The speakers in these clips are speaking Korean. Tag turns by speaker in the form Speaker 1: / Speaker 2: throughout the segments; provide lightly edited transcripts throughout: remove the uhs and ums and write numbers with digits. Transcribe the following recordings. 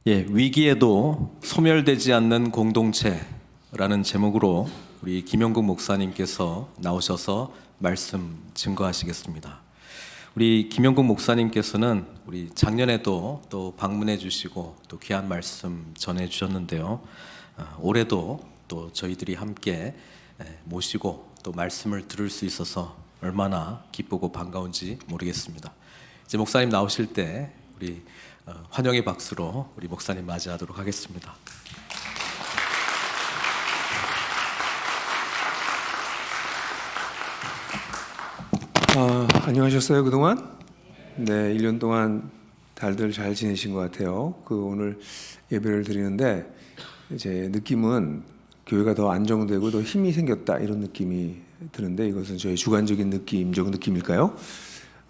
Speaker 1: 위기에도 소멸되지 않는 공동체라는 제목으로 우리 김영국 목사님께서 나오셔서 말씀 증거하시겠습니다. 우리 김영국 목사님께서는 우리 작년에도 또 방문해 주시고 또 귀한 말씀 전해 주셨는데요. 올해도 또 저희들이 함께 모시고 또 말씀을 들을 수 있어서 얼마나 기쁘고 반가운지 모르겠습니다. 이제 목사님 나오실 때 우리 환영의 박수로 우리 목사님 맞이하도록 하겠습니다.
Speaker 2: 안녕하셨어요 그동안? 네, 1년 동안 다들 잘 지내신 것 같아요. 오늘 예배를 드리는데 제 느낌은 교회가 더 안정되고 더 힘이 생겼다 이런 느낌이 드는데 이것은 저의 주관적인 느낌적 느낌일까요?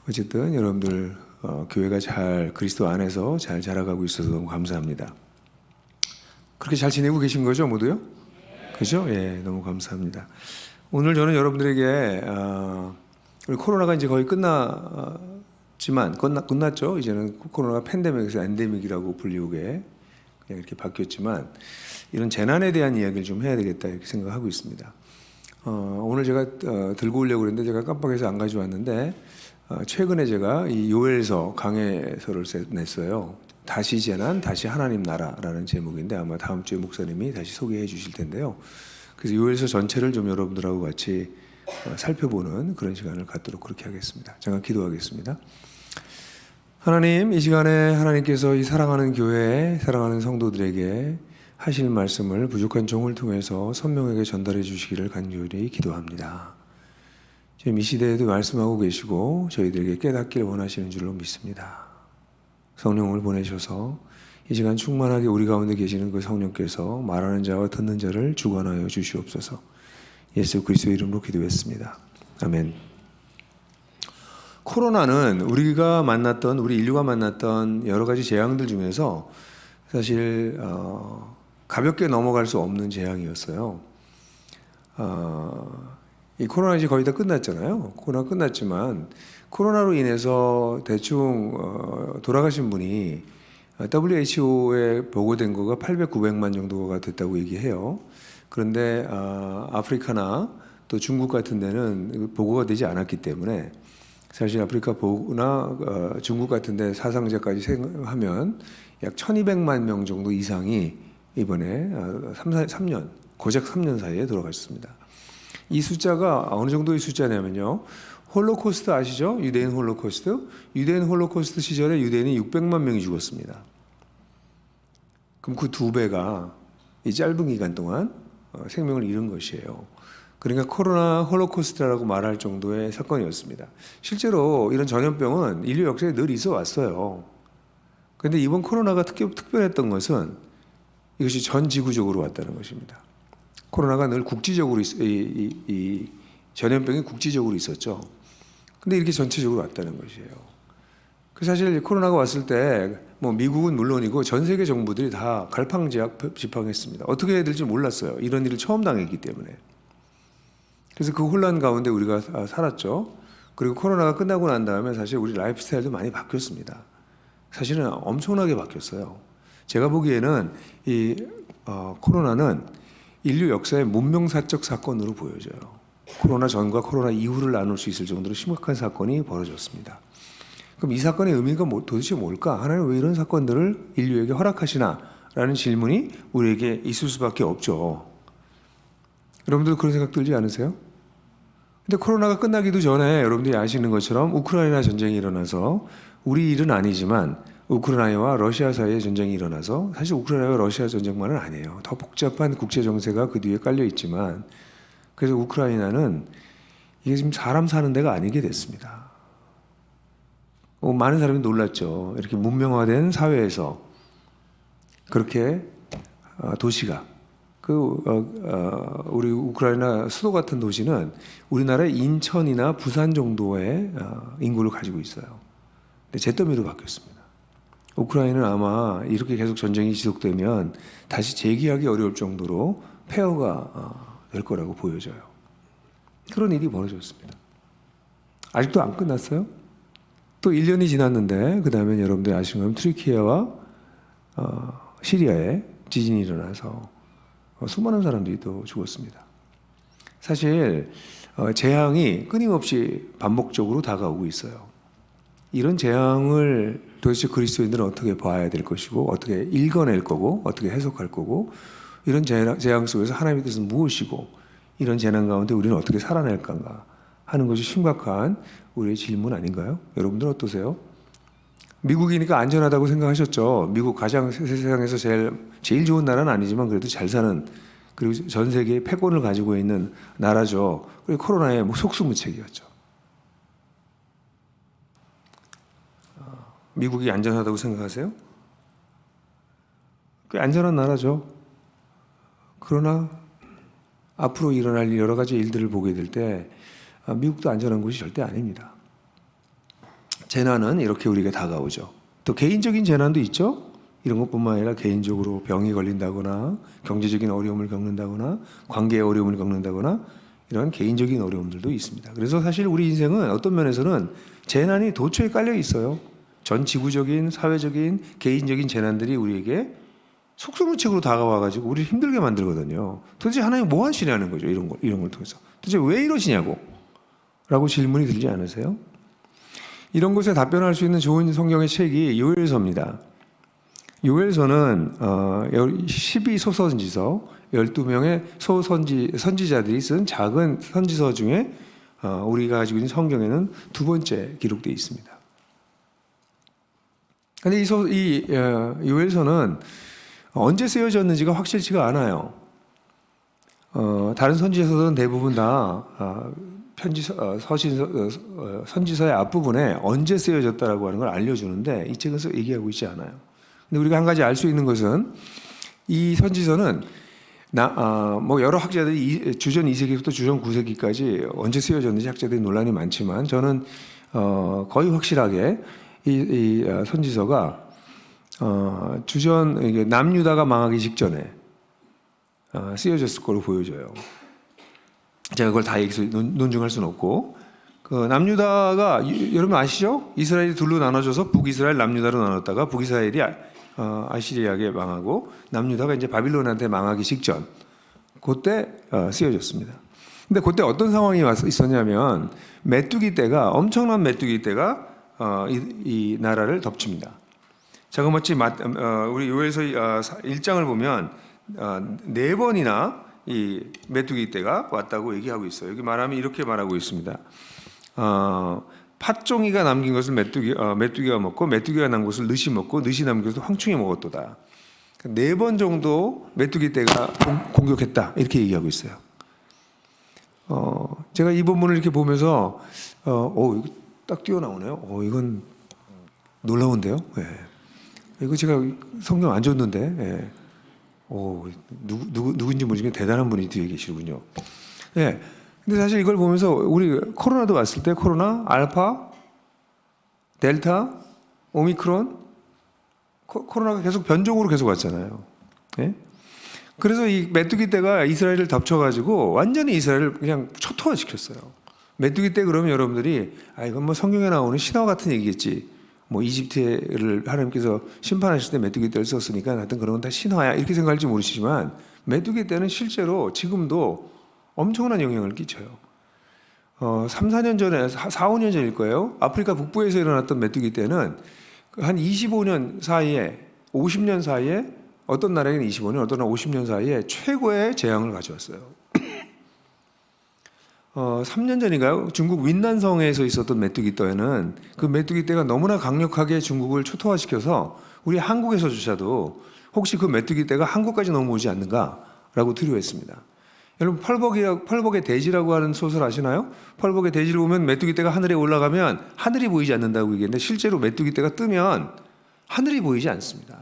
Speaker 2: 어쨌든 여러분들 교회가 잘 그리스도 안에서 잘 자라가고 있어서 너무 감사합니다. 그렇게 잘 지내고 계신 거죠 모두요? 그죠? 예, 너무 감사합니다. 오늘 저는 여러분들에게 우리 코로나가 이제 거의 끝났죠. 이제는 코로나가 팬데믹에서 엔데믹이라고 불리우게 그냥 이렇게 바뀌었지만 이런 재난에 대한 이야기를 좀 해야 되겠다 이렇게 생각하고 있습니다. 오늘 제가 들고 오려고 했는데 제가 깜빡해서 안 가져왔는데 최근에 제가 이 요엘서 강해서를 냈어요. 다시 재난, 다시 하나님 나라라는 제목인데 아마 다음 주에 목사님이 다시 소개해 주실 텐데요. 그래서 요엘서 전체를 좀 여러분들하고 같이 살펴보는 그런 시간을 갖도록 그렇게 하겠습니다. 잠깐 기도하겠습니다. 하나님, 이 시간에 하나님께서 이 사랑하는 교회, 사랑하는 성도들에게 하실 말씀을 부족한 종을 통해서 선명하게 전달해 주시기를 간절히 기도합니다. 지금 이 시대에도 말씀하고 계시고 저희들에게 깨닫기를 원하시는 줄로 믿습니다. 성령을 보내셔서 이 시간 충만하게 우리 가운데 계시는 그 성령께서 말하는 자와 듣는 자를 주관하여 주시옵소서. 예수 그리스도의 이름으로 기도했습니다. 아멘. 코로나는 우리 인류가 만났던 여러 가지 재앙들 중에서 사실 가볍게 넘어갈 수 없는 재앙이었어요. 이 코로나 이제 거의 다 끝났잖아요. 코로나 끝났지만 코로나로 인해서 대충 돌아가신 분이 WHO에 보고된 거가 800, 900만 정도가 됐다고 얘기해요. 그런데 아프리카나 또 중국 같은 데는 보고가 되지 않았기 때문에 사실 아프리카나 중국 같은 데 사상자까지 생각하면 약 1200만 명 정도 이상이 이번에 3년, 고작 3년 사이에 돌아가셨습니다. 이 숫자가 어느 정도의 숫자냐면요. 홀로코스트 아시죠? 유대인 홀로코스트? 유대인 홀로코스트 시절에 유대인이 600만 명이 죽었습니다. 그럼 그 2배가 이 짧은 기간 동안 생명을 잃은 것이에요. 그러니까 코로나 홀로코스트라고 말할 정도의 사건이었습니다. 실제로 이런 전염병은 인류 역사에 늘 있어 왔어요. 그런데 이번 코로나가 특별했던 것은 이것이 전 지구적으로 왔다는 것입니다. 코로나가 늘 국지적으로 이 전염병이 국지적으로 있었죠. 근데 이렇게 전체적으로 왔다는 것이에요. 사실 코로나가 왔을 때 뭐 미국은 물론이고 전 세계 정부들이 다 갈팡질팡했습니다. 어떻게 해야 될지 몰랐어요. 이런 일을 처음 당했기 때문에. 그래서 그 혼란 가운데 우리가 살았죠. 그리고 코로나가 끝나고 난 다음에 사실 우리 라이프 스타일도 많이 바뀌었습니다. 사실은 엄청나게 바뀌었어요. 제가 보기에는 이 코로나는 인류 역사의 문명사적 사건으로 보여져요. 코로나 전과 코로나 이후를 나눌 수 있을 정도로 심각한 사건이 벌어졌습니다. 그럼 이 사건의 의미가 도대체 뭘까? 하나님 왜 이런 사건들을 인류에게 허락하시나? 라는 질문이 우리에게 있을 수밖에 없죠. 여러분들 그런 생각 들지 않으세요? 근데 코로나가 끝나기도 전에 여러분들이 아시는 것처럼 우크라이나 전쟁이 일어나서 우리 일은 아니지만 우크라이나와 러시아 사이의 전쟁이 일어나서 사실 우크라이나와 러시아 전쟁만은 아니에요. 더 복잡한 국제 정세가 그 뒤에 깔려 있지만 그래서 우크라이나는 이게 지금 사람 사는 데가 아니게 됐습니다. 많은 사람이 놀랐죠. 이렇게 문명화된 사회에서 그렇게 도시가 우리 우크라이나 수도 같은 도시는 우리나라의 인천이나 부산 정도의 인구를 가지고 있어요. 근데 잿더미로 바뀌었습니다. 우크라이나는 아마 이렇게 계속 전쟁이 지속되면 다시 재기하기 어려울 정도로 폐허가 될 거라고 보여져요. 그런 일이 벌어졌습니다. 아직도 안 끝났어요? 또 1년이 지났는데 그 다음에 여러분들이 아시는 것처럼 트리키예와 시리아에 지진이 일어나서 수많은 사람들이 또 죽었습니다. 사실 재앙이 끊임없이 반복적으로 다가오고 있어요. 이런 재앙을 도대체 그리스도인들은 어떻게 봐야 될 것이고 어떻게 읽어낼 거고 어떻게 해석할 거고 이런 재앙 속에서 하나님의 뜻은 무엇이고 이런 재난 가운데 우리는 어떻게 살아낼 건가 하는 것이 심각한 우리의 질문 아닌가요? 여러분들 어떠세요? 미국이니까 안전하다고 생각하셨죠. 미국 가장 세상에서 제일 좋은 나라는 아니지만 그래도 잘 사는 그리고 전 세계의 패권을 가지고 있는 나라죠. 그리고 코로나에 속수무책이었죠. 미국이 안전하다고 생각하세요? 꽤 안전한 나라죠. 그러나 앞으로 일어날 여러 가지 일들을 보게 될 때 미국도 안전한 곳이 절대 아닙니다. 재난은 이렇게 우리에게 다가오죠. 또 개인적인 재난도 있죠. 이런 것뿐만 아니라 개인적으로 병이 걸린다거나 경제적인 어려움을 겪는다거나 관계의 어려움을 겪는다거나 이런 개인적인 어려움들도 있습니다. 그래서 사실 우리 인생은 어떤 면에서는 재난이 도처에 깔려 있어요. 전 지구적인, 사회적인, 개인적인 재난들이 우리에게 속수무책으로 다가와가지고 우리를 힘들게 만들거든요. 도대체 하나님 뭐 하시냐는 거죠. 이런 걸 통해서. 도대체 왜 이러시냐고 라고 질문이 들지 않으세요? 이런 것에 답변할 수 있는 좋은 성경의 책이 요엘서입니다. 요엘서는 12소선지서 12명의 선지자들이 쓴 작은 선지서 중에 우리가 가지고 있는 성경에는 두 번째 기록되어 있습니다. 그런데 이 요엘서는 언제 쓰여졌는지가 확실치가 않아요. 다른 선지서들은 대부분 다 선지서의 앞부분에 언제 쓰여졌다라고 하는 걸 알려주는데 이 책은 얘기하고 있지 않아요. 근데 우리가 한 가지 알 수 있는 것은 이 선지서는 여러 학자들이 주전 2세기부터 주전 9세기까지 언제 쓰여졌는지 학자들이 논란이 많지만 저는 거의 확실하게 이 선지서가 주전 남유다가 망하기 직전에 쓰여졌을 걸로 보여져요. 제가 그걸 다 여기서 논증할 수는 없고 그 남유다가 여러분 아시죠? 이스라엘이 둘로 나눠져서 북이스라엘, 남유다로 나눴다가 북이스라엘이 아시리아에게 망하고 남유다가 이제 바빌론한테 망하기 직전 그때 쓰여졌습니다. 근데 그때 어떤 상황이 있었냐면 메뚜기 떼가 엄청난 메뚜기 떼가 이 나라를 덮칩니다. 자그마치 우리 요엘서 1장을 보면 4번이나 이 메뚜기 떼가 왔다고 얘기하고 있어요. 여기 말하면 이렇게 말하고 있습니다. 팥종이가 남긴 것을 메뚜기가 먹고 메뚜기가 남긴 것을 느시 먹고 느시 남긴 것을 황충이 먹었도다. 4번 정도 메뚜기 떼가 공격했다 이렇게 얘기하고 있어요. 제가 이 본문을 이렇게 보면서 이거 딱 띄어나오네요. 이건 놀라운데요. 네. 이거 제가 성경 안 줬는데 네. 누군지 모르지만 대단한 분이 뒤에 계시군요. 네. 근데 사실 이걸 보면서 우리 코로나도 왔을 때 코로나, 알파, 델타, 오미크론 코로나가 계속 변종으로 계속 왔잖아요. 네? 그래서 이 메뚜기 떼가 이스라엘을 덮쳐가지고 완전히 이스라엘을 그냥 초토화시켰어요. 메뚜기 떼 그러면 여러분들이 이건 뭐 성경에 나오는 신화 같은 얘기겠지. 뭐 이집트를 하나님께서 심판하실 때 메뚜기 떼를 썼으니까 하여튼 그런 건 다 신화야 이렇게 생각할지 모르시지만 메뚜기 떼는 실제로 지금도 엄청난 영향을 끼쳐요. 3, 4년 전에 4, 5년 전일 거예요. 아프리카 북부에서 일어났던 메뚜기 떼는 한 25년 사이에 50년 사이에 어떤 나라에는 25년 어떤 나라는 50년 사이에 최고의 재앙을 가져왔어요. 3년 전인가요? 중국 윈난성에서 있었던 메뚜기 떼는 그 메뚜기 떼가 너무나 강력하게 중국을 초토화시켜서 우리 한국에서조차도 혹시 그 메뚜기 떼가 한국까지 넘어오지 않는가라고 두려워했습니다. 여러분 펄벅의 대지라고 하는 소설 아시나요? 펄벅의 대지를 보면 메뚜기 떼가 하늘에 올라가면 하늘이 보이지 않는다고 얘기했는데 실제로 메뚜기 떼가 뜨면 하늘이 보이지 않습니다.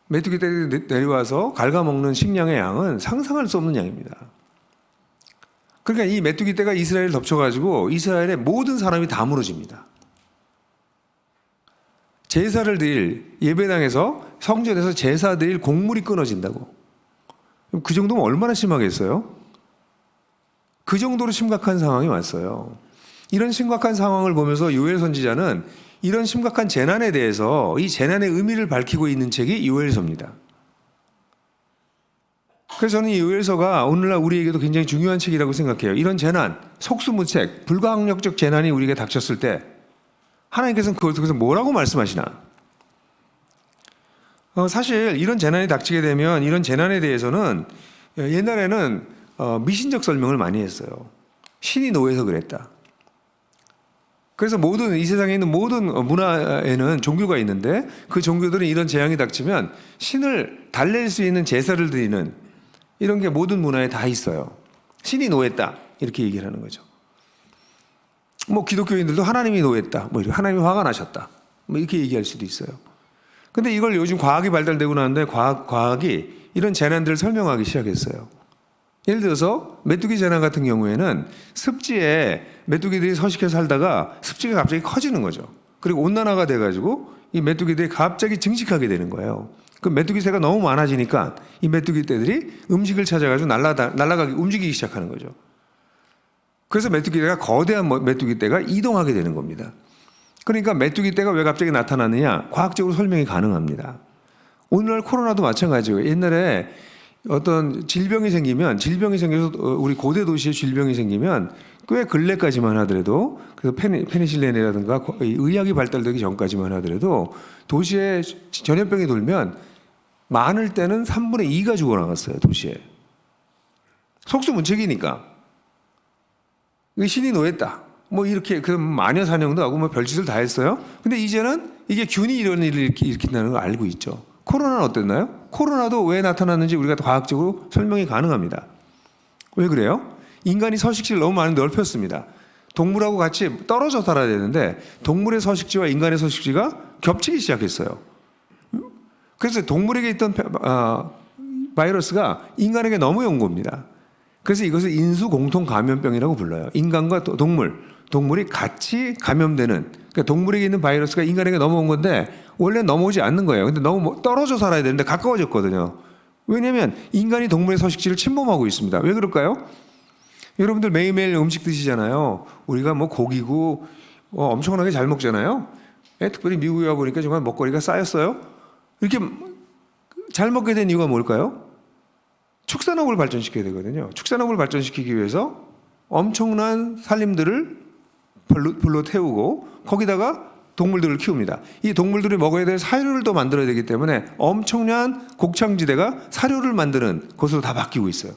Speaker 2: 메뚜기 떼가 내려와서 갉아먹는 식량의 양은 상상할 수 없는 양입니다. 그러니까 이 메뚜기 떼가 이스라엘을 덮쳐가지고 이스라엘의 모든 사람이 다 무너집니다. 제사를 드릴 예배당에서 성전에서 제사 드릴 곡물이 끊어진다고. 그 정도면 얼마나 심하겠어요? 그 정도로 심각한 상황이 왔어요. 이런 심각한 상황을 보면서 요엘 선지자는 이런 심각한 재난에 대해서 이 재난의 의미를 밝히고 있는 책이 요엘서입니다. 그래서 저는 이 요엘서가 오늘날 우리에게도 굉장히 중요한 책이라고 생각해요. 이런 재난, 속수무책, 불가항력적 재난이 우리에게 닥쳤을 때 하나님께서는 그걸 통해서 뭐라고 말씀하시나? 사실 이런 재난이 닥치게 되면 이런 재난에 대해서는 옛날에는 미신적 설명을 많이 했어요. 신이 노해서 그랬다. 그래서 모든 이 세상에 있는 모든 문화에는 종교가 있는데 그 종교들은 이런 재앙이 닥치면 신을 달랠 수 있는 제사를 드리는 이런 게 모든 문화에 다 있어요. 신이 노했다 이렇게 얘기를 하는 거죠. 뭐 기독교인들도 하나님이 노했다, 뭐 이렇게 하나님이 화가 나셨다, 뭐 이렇게 얘기할 수도 있어요. 근데 이걸 요즘 과학이 발달되고 나는데 과학이 이런 재난들을 설명하기 시작했어요. 예를 들어서 메뚜기 재난 같은 경우에는 습지에 메뚜기들이 서식해 살다가 습지가 갑자기 커지는 거죠. 그리고 온난화가 돼가지고 이 메뚜기들이 갑자기 증식하게 되는 거예요. 그 메뚜기 새가 너무 많아지니까 이 메뚜기 떼들이 음식을 찾아가지고 날아가기 움직이기 시작하는 거죠. 그래서 메뚜기 떼가 거대한 메뚜기 떼가 이동하게 되는 겁니다. 그러니까 메뚜기 떼가 왜 갑자기 나타나느냐? 과학적으로 설명이 가능합니다. 오늘날 코로나도 마찬가지예요. 옛날에 어떤 질병이 생겨서 우리 고대 도시에 질병이 생기면 꽤 근래까지만 하더라도 그 페니실린이라든가 의학이 발달되기 전까지만 하더라도 도시에 전염병이 돌면 많을 때는 3분의 2가 죽어나갔어요. 도시에. 속수무책이니까. 신이 노했다. 뭐 이렇게 그럼 마녀 사냥도 하고 뭐 별짓을 다 했어요. 근데 이제는 이게 균이 이런 일을 일으킨다는 걸 알고 있죠. 코로나는 어땠나요? 코로나도 왜 나타났는지 우리가 과학적으로 설명이 가능합니다. 왜 그래요? 인간이 서식지를 너무 많이 넓혔습니다. 동물하고 같이 떨어져 살아야 되는데 동물의 서식지와 인간의 서식지가 겹치기 시작했어요. 그래서 동물에게 있던 바이러스가 인간에게 넘어온 겁니다. 그래서 이것을 인수 공통 감염병이라고 불러요. 인간과 동물이 같이 감염되는, 그러니까 동물에게 있는 바이러스가 인간에게 넘어온 건데 원래 넘어오지 않는 거예요. 근데 너무 떨어져 살아야 되는데 가까워졌거든요. 왜냐하면 인간이 동물의 서식지를 침범하고 있습니다. 왜 그럴까요? 여러분들 매일매일 음식 드시잖아요. 우리가 뭐 고기고 엄청나게 잘 먹잖아요. 특별히 미국에 와보니까 정말 먹거리가 쌓였어요. 이렇게 잘 먹게 된 이유가 뭘까요? 축산업을 발전시켜야 되거든요. 축산업을 발전시키기 위해서 엄청난 산림들을 불로 태우고 거기다가 동물들을 키웁니다. 이 동물들이 먹어야 될 사료를 또 만들어야 되기 때문에 엄청난 곡창지대가 사료를 만드는 곳으로 다 바뀌고 있어요.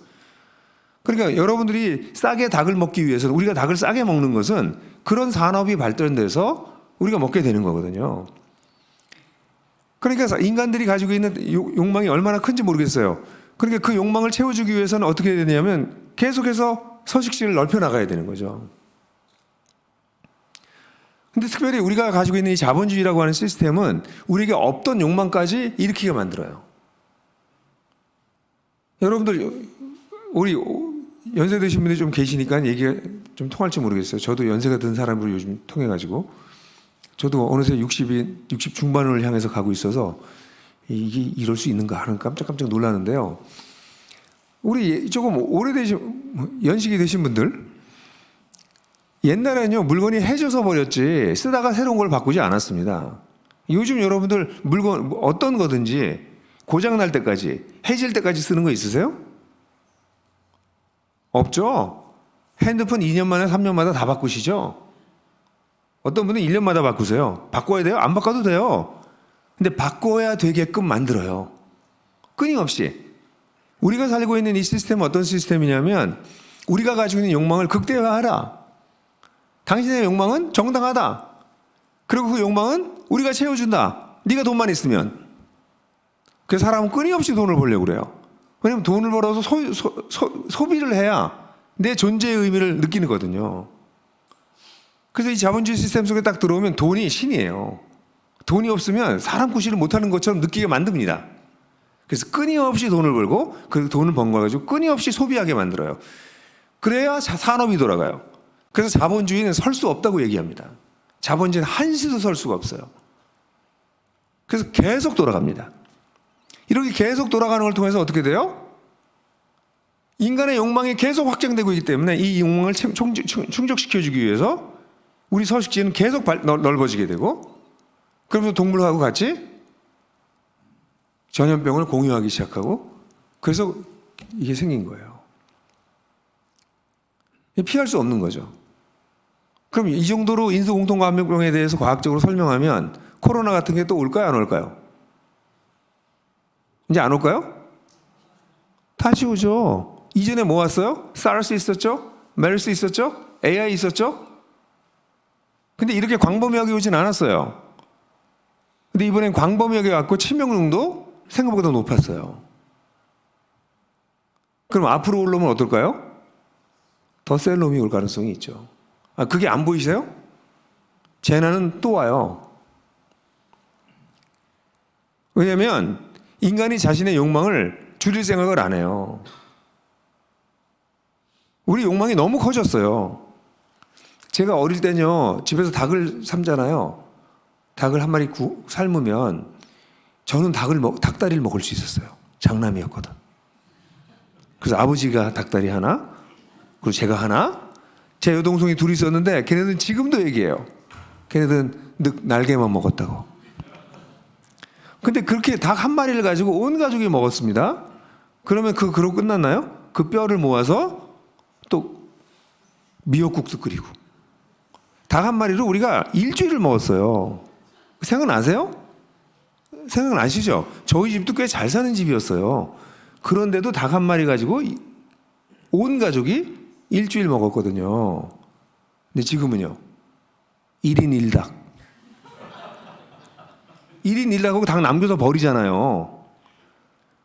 Speaker 2: 그러니까 여러분들이 싸게 닭을 먹기 위해서는, 우리가 닭을 싸게 먹는 것은 그런 산업이 발전돼서 우리가 먹게 되는 거거든요. 그러니까 인간들이 가지고 있는 욕망이 얼마나 큰지 모르겠어요. 그러니까 그 욕망을 채워주기 위해서는 어떻게 해야 되냐면 계속해서 서식지를 넓혀 나가야 되는 거죠. 근데 특별히 우리가 가지고 있는 이 자본주의라고 하는 시스템은 우리에게 없던 욕망까지 일으키게 만들어요. 여러분들, 우리 연세 드신 분들이 좀 계시니까 얘기가 좀 통할지 모르겠어요. 저도 연세가 든 사람으로 요즘 통해가지고 저도 어느새 60 중반을 향해서 가고 있어서 이게 이럴 수 있는가 하는 깜짝깜짝 놀라는데요. 우리 조금 연식이 되신 분들, 옛날에는요 물건이 해져서 버렸지 쓰다가 새로운 걸 바꾸지 않았습니다. 요즘 여러분들 물건 어떤 거든지 고장 날 때까지, 해질 때까지 쓰는 거 있으세요? 없죠? 핸드폰 2년마다 3년마다 다 바꾸시죠? 어떤 분은 1년마다 바꾸세요. 바꿔야 돼요? 안 바꿔도 돼요. 근데 바꿔야 되게끔 만들어요. 끊임없이. 우리가 살고 있는 이 시스템은 어떤 시스템이냐면 우리가 가지고 있는 욕망을 극대화하라. 당신의 욕망은 정당하다. 그리고 그 욕망은 우리가 채워준다. 네가 돈만 있으면. 그래서 사람은 끊임없이 돈을 벌려고 그래요. 왜냐하면 돈을 벌어서 소비를 해야 내 존재의 의미를 느끼는 거거든요. 그래서 이 자본주의 시스템 속에 딱 들어오면 돈이 신이에요. 돈이 없으면 사람 구실을 못하는 것처럼 느끼게 만듭니다. 그래서 끊임없이 돈을 벌고 그 돈을 번 거 가지고 끊임없이 소비하게 만들어요. 그래야 산업이 돌아가요. 그래서 자본주의는 설 수 없다고 얘기합니다. 자본주의는 한시도 설 수가 없어요. 그래서 계속 돌아갑니다. 이렇게 계속 돌아가는 걸 통해서 어떻게 돼요? 인간의 욕망이 계속 확장되고 있기 때문에 이 욕망을 충족시켜주기 위해서 우리 서식지는 계속 넓어지게 되고 그러면서 동물하고 같이 전염병을 공유하기 시작하고 그래서 이게 생긴 거예요. 피할 수 없는 거죠. 그럼 이 정도로 인수공통감염병에 대해서 과학적으로 설명하면 코로나 같은 게 또 올까요, 안 올까요? 이제 안 올까요? 다시 오죠. 이전에 뭐 왔어요? 사르스 있었죠? 메르스 있었죠? AI 있었죠? 근데 이렇게 광범위하게 오진 않았어요. 근데 이번엔 광범위하게 왔고 치명률도 생각보다 높았어요. 그럼 앞으로 올라오면 어떨까요? 더 센 놈이 올 가능성이 있죠. 아, 그게 안 보이세요? 재난은 또 와요. 왜냐하면 인간이 자신의 욕망을 줄일 생각을 안 해요. 우리 욕망이 너무 커졌어요. 제가 어릴 때는요, 집에서 닭을 삶잖아요. 닭을 한 마리 삶으면 저는 닭다리를 먹을 수 있었어요. 장남이었거든. 그래서 아버지가 닭다리 하나, 그리고 제가 하나, 제 여동생이 둘이 있었는데 걔네들은 지금도 얘기해요. 걔네들은 날개만 먹었다고. 근데 그렇게 닭 한 마리를 가지고 온 가족이 먹었습니다. 그러면 그러고 끝났나요? 그 뼈를 모아서 또 미역국도 끓이고. 닭 한 마리로 우리가 일주일을 먹었어요. 생각나세요? 생각나시죠? 저희 집도 꽤 잘 사는 집이었어요. 그런데도 닭 한 마리 가지고 온 가족이 일주일 먹었거든요. 근데 지금은요. 1인 1닭. 1인 1닭하고 닭 남겨서 버리잖아요.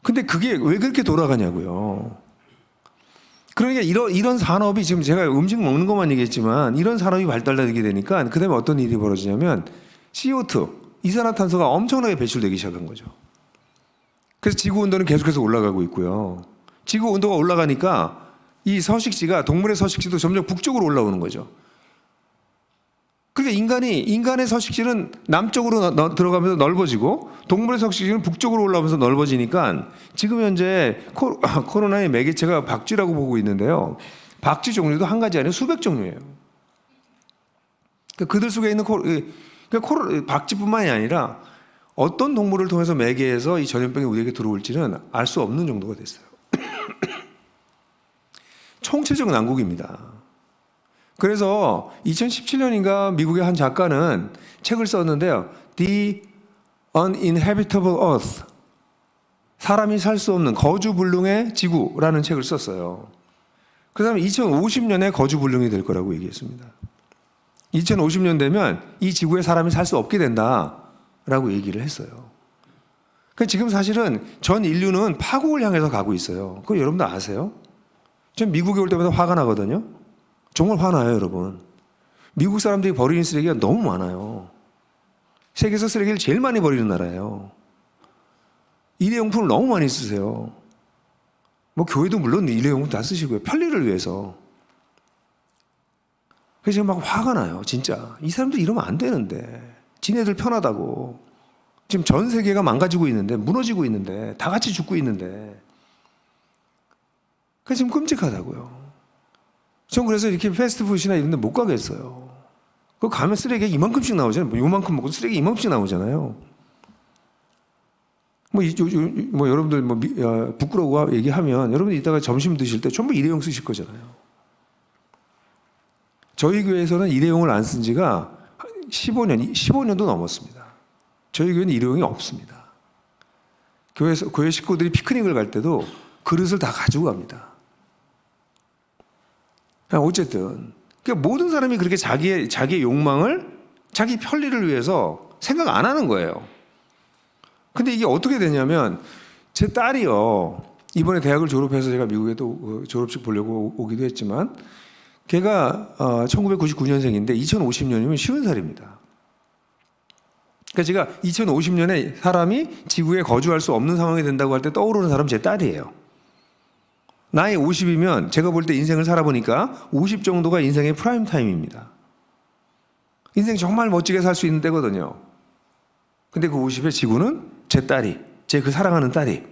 Speaker 2: 근데 그게 왜 그렇게 돌아가냐고요. 그러니까 이런 산업이 지금 제가 음식 먹는 것만 얘기했지만 이런 산업이 발달되게 되니까 그 다음에 어떤 일이 벌어지냐면 CO2, 이산화탄소가 엄청나게 배출되기 시작한 거죠. 그래서 지구온도는 계속해서 올라가고 있고요. 지구온도가 올라가니까 이 서식지가 동물의 서식지도 점점 북쪽으로 올라오는 거죠. 그러니까 인간의 서식지는 남쪽으로 들어가면서 넓어지고 동물의 서식지는 북쪽으로 올라오면서 넓어지니까 지금 현재 코로나의 매개체가 박쥐라고 보고 있는데요. 박쥐 종류도 한 가지 아니라 수백 종류예요. 그들 속에 있는 박쥐뿐만이 아니라 어떤 동물을 통해서 매개해서 이 전염병이 우리에게 들어올지는 알 수 없는 정도가 됐어요. 총체적 난국입니다. 그래서 2017년인가 미국의 한 작가는 책을 썼는데요. The Uninhabitable Earth. 사람이 살 수 없는 거주불능의 지구라는 책을 썼어요. 그 다음에 2050년에 거주불능이 될 거라고 얘기했습니다. 2050년 되면 이 지구에 사람이 살 수 없게 된다라고 얘기를 했어요. 그러니까 지금 사실은 전 인류는 파국을 향해서 가고 있어요. 그거 여러분도 아세요? 전 미국에 올 때마다 화가 나거든요. 정말 화나요, 여러분. 미국 사람들이 버리는 쓰레기가 너무 많아요. 세계에서 쓰레기를 제일 많이 버리는 나라예요. 일회용품을 너무 많이 쓰세요. 뭐 교회도 물론 일회용품 다 쓰시고요. 편리를 위해서. 그래서 지금 막 화가 나요, 진짜. 이 사람들 이러면 안 되는데. 지네들 편하다고. 지금 전 세계가 망가지고 있는데, 무너지고 있는데, 다 같이 죽고 있는데. 그래서 지금 끔찍하다고요. 전 그래서 이렇게 패스트푸드나 이런 데 못 가겠어요. 그 가면 쓰레기가 이만큼씩 나오잖아요. 뭐 요만큼 먹고 쓰레기 이만큼씩 나오잖아요. 뭐 여러분들 부끄러워 얘기하면 여러분들 이따가 점심 드실 때 전부 일회용 쓰실 거잖아요. 저희 교회에서는 일회용을 안 쓴 지가 15년도 넘었습니다. 저희 교회는 일회용이 없습니다. 교회 식구들이 피크닉을 갈 때도 그릇을 다 가지고 갑니다. 어쨌든 그러니까 모든 사람이 그렇게 자기의 욕망을 자기 편리를 위해서 생각 안 하는 거예요. 근데 이게 어떻게 되냐면 제 딸이요. 이번에 대학을 졸업해서 제가 미국에 또 졸업식 보려고 오기도 했지만 걔가 1999년생인데 2050년이면 50살입니다. 그러니까 제가 2050년에 사람이 지구에 거주할 수 없는 상황이 된다고 할 때 떠오르는 사람은 제 딸이에요. 나이 50이면 제가 볼 때 인생을 살아보니까 50 정도가 인생의 프라임 타임입니다. 인생 정말 멋지게 살 수 있는 때거든요. 근데 그 50에 지구는 제 딸이, 제 그 사랑하는 딸이.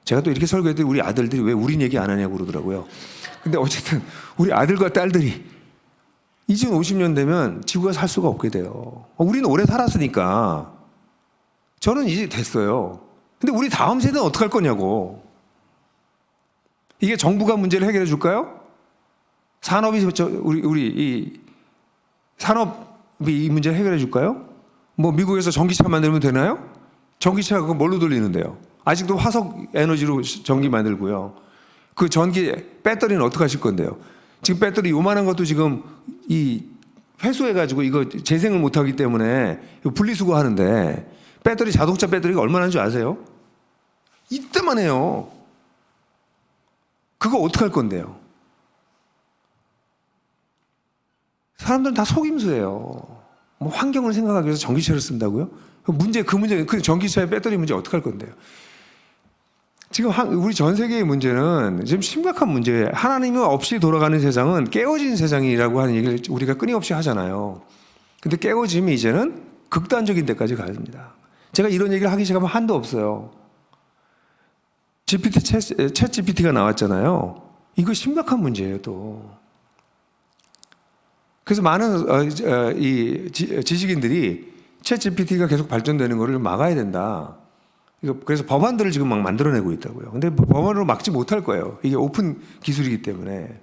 Speaker 2: 제가 또 이렇게 설교했더니 우리 아들들이 왜 우린 얘기 안 하냐고 그러더라고요. 근데 어쨌든 우리 아들과 딸들이 2050년 되면 지구가 살 수가 없게 돼요. 우리는 오래 살았으니까. 저는 이제 됐어요. 근데 우리 다음 세대는 어떻게 할 거냐고. 이게 정부가 문제를 해결해 줄까요? 산업이 우리 이 산업이 이 문제를 해결해 줄까요? 뭐 미국에서 전기차 만들면 되나요? 전기차가 그거 뭘로 돌리는데요? 아직도 화석 에너지로 전기 만들고요. 그 전기 배터리는 어떻게 하실 건데요? 지금 배터리 요만한 것도 지금 이 회수해가지고 이거 재생을 못하기 때문에 분리수거 하는데 배터리 자동차 배터리가 얼마나 하는 줄 아세요? 이때만 해요. 그거 어떻게 할 건데요? 사람들은 다 속임수예요. 뭐 환경을 생각하기 위해서 전기차를 쓴다고요? 그 전기차의 배터리 문제 어떻게 할 건데요? 지금 우리 전 세계의 문제는 지금 심각한 문제예요. 하나님 없이 돌아가는 세상은 깨어진 세상이라고 하는 얘기를 우리가 끊임없이 하잖아요. 근데 깨어짐이 이제는 극단적인 데까지 갑니다. 제가 이런 얘기를 하기 시작하면 한도 없어요. 챗 GPT가 나왔잖아요. 이거 심각한 문제예요, 또. 그래서 많은 지식인들이 챗 GPT가 계속 발전되는 것을 막아야 된다. 그래서 법안들을 지금 막 만들어내고 있다고요. 근데 법안으로 막지 못할 거예요. 이게 오픈 기술이기 때문에.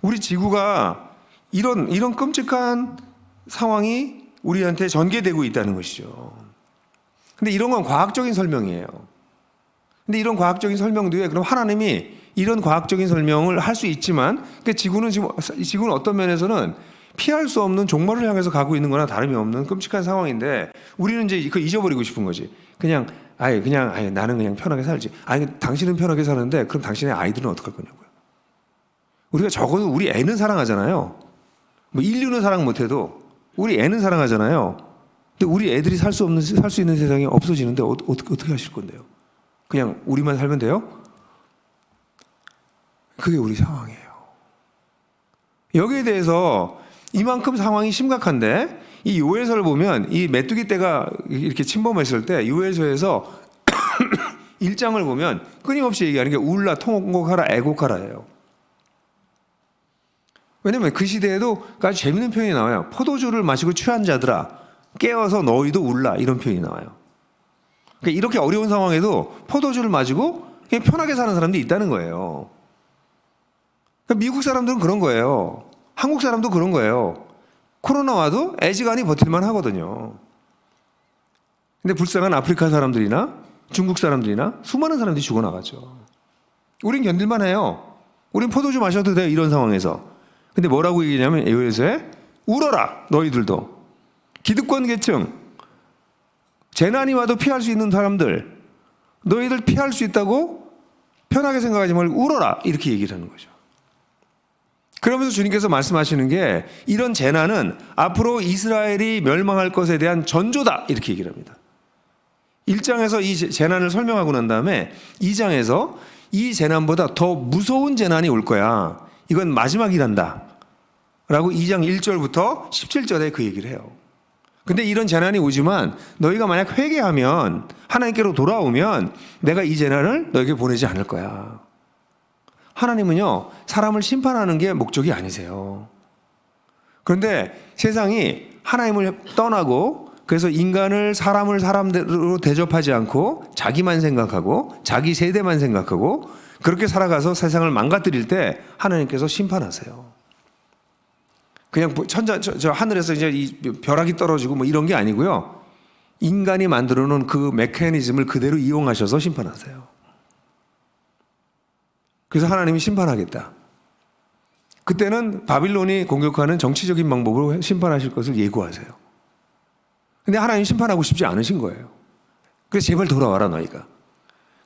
Speaker 2: 우리 지구가 이런 끔찍한 상황이 우리한테 전개되고 있다는 것이죠. 근데 이런 건 과학적인 설명이에요. 근데 이런 과학적인 설명도에 그럼 하나님이 이런 과학적인 설명을 할 수 있지만 지구는 어떤 면에서는 피할 수 없는 종말을 향해서 가고 있는 거나 다름이 없는 끔찍한 상황인데 우리는 이제 그거 잊어버리고 싶은 거지. 그냥 나는 그냥 편하게 살지. 당신은 편하게 사는데 그럼 당신의 아이들은 어떻게 할 거냐고요. 우리가 적어도 우리 애는 사랑하잖아요. 뭐 인류는 사랑 못해도 우리 애는 사랑하잖아요. 근데 우리 애들이 살 수 있는 세상이 없어지는데 어떻게 하실 건데요? 그냥 우리만 살면 돼요? 그게 우리 상황이에요. 여기에 대해서 이만큼 상황이 심각한데 이 요엘서를 보면 이 메뚜기 떼가 이렇게 침범했을 때 요엘서에서 1장을 보면 끊임없이 얘기하는 게 울라, 통곡하라, 애곡하라예요. 왜냐면 그 시대에도 아주 재밌는 표현이 나와요. 포도주를 마시고 취한 자들아 깨어서 너희도 울라 이런 표현이 나와요. 그러니까 이렇게 어려운 상황에도 포도주를 마시고 그냥 편하게 사는 사람들이 있다는 거예요. 그러니까 미국 사람들은 그런 거예요. 한국 사람도 그런 거예요. 코로나 와도 애지간히 버틸만 하거든요. 근데 불쌍한 아프리카 사람들이나 중국 사람들이나 수많은 사람들이 죽어나가죠. 우린 견딜만 해요. 우린 포도주 마셔도 돼요. 이런 상황에서. 근데 뭐라고 얘기냐면 요엘서에 울어라 너희들도. 기득권 계층 재난이 와도 피할 수 있는 사람들 너희들 피할 수 있다고 편하게 생각하지 말고 울어라 이렇게 얘기를 하는 거죠. 그러면서 주님께서 말씀하시는 게 이런 재난은 앞으로 이스라엘이 멸망할 것에 대한 전조다 이렇게 얘기를 합니다. 1장에서 이 재난을 설명하고 난 다음에 2장에서 이 재난보다 더 무서운 재난이 올 거야. 이건 마지막이란다 라고 2장 1절부터 17절에 그 얘기를 해요. 근데 이런 재난이 오지만 너희가 만약 회개하면 하나님께로 돌아오면 내가 이 재난을 너에게 보내지 않을 거야. 하나님은요, 사람을 심판하는 게 목적이 아니세요. 그런데 세상이 하나님을 떠나고 그래서 인간을 사람을 사람대로 대접하지 않고 자기만 생각하고 자기 세대만 생각하고 그렇게 살아가서 세상을 망가뜨릴 때 하나님께서 심판하세요. 그냥 저 하늘에서 이제 이 벼락이 떨어지고 뭐 이런 게 아니고요. 인간이 만들어 놓은 그 메커니즘을 그대로 이용하셔서 심판하세요. 그래서 하나님이 심판하겠다. 그때는 바빌론이 공격하는 정치적인 방법으로 심판하실 것을 예고하세요. 근데 하나님 심판하고 싶지 않으신 거예요. 그래서 제발 돌아와라 너희가.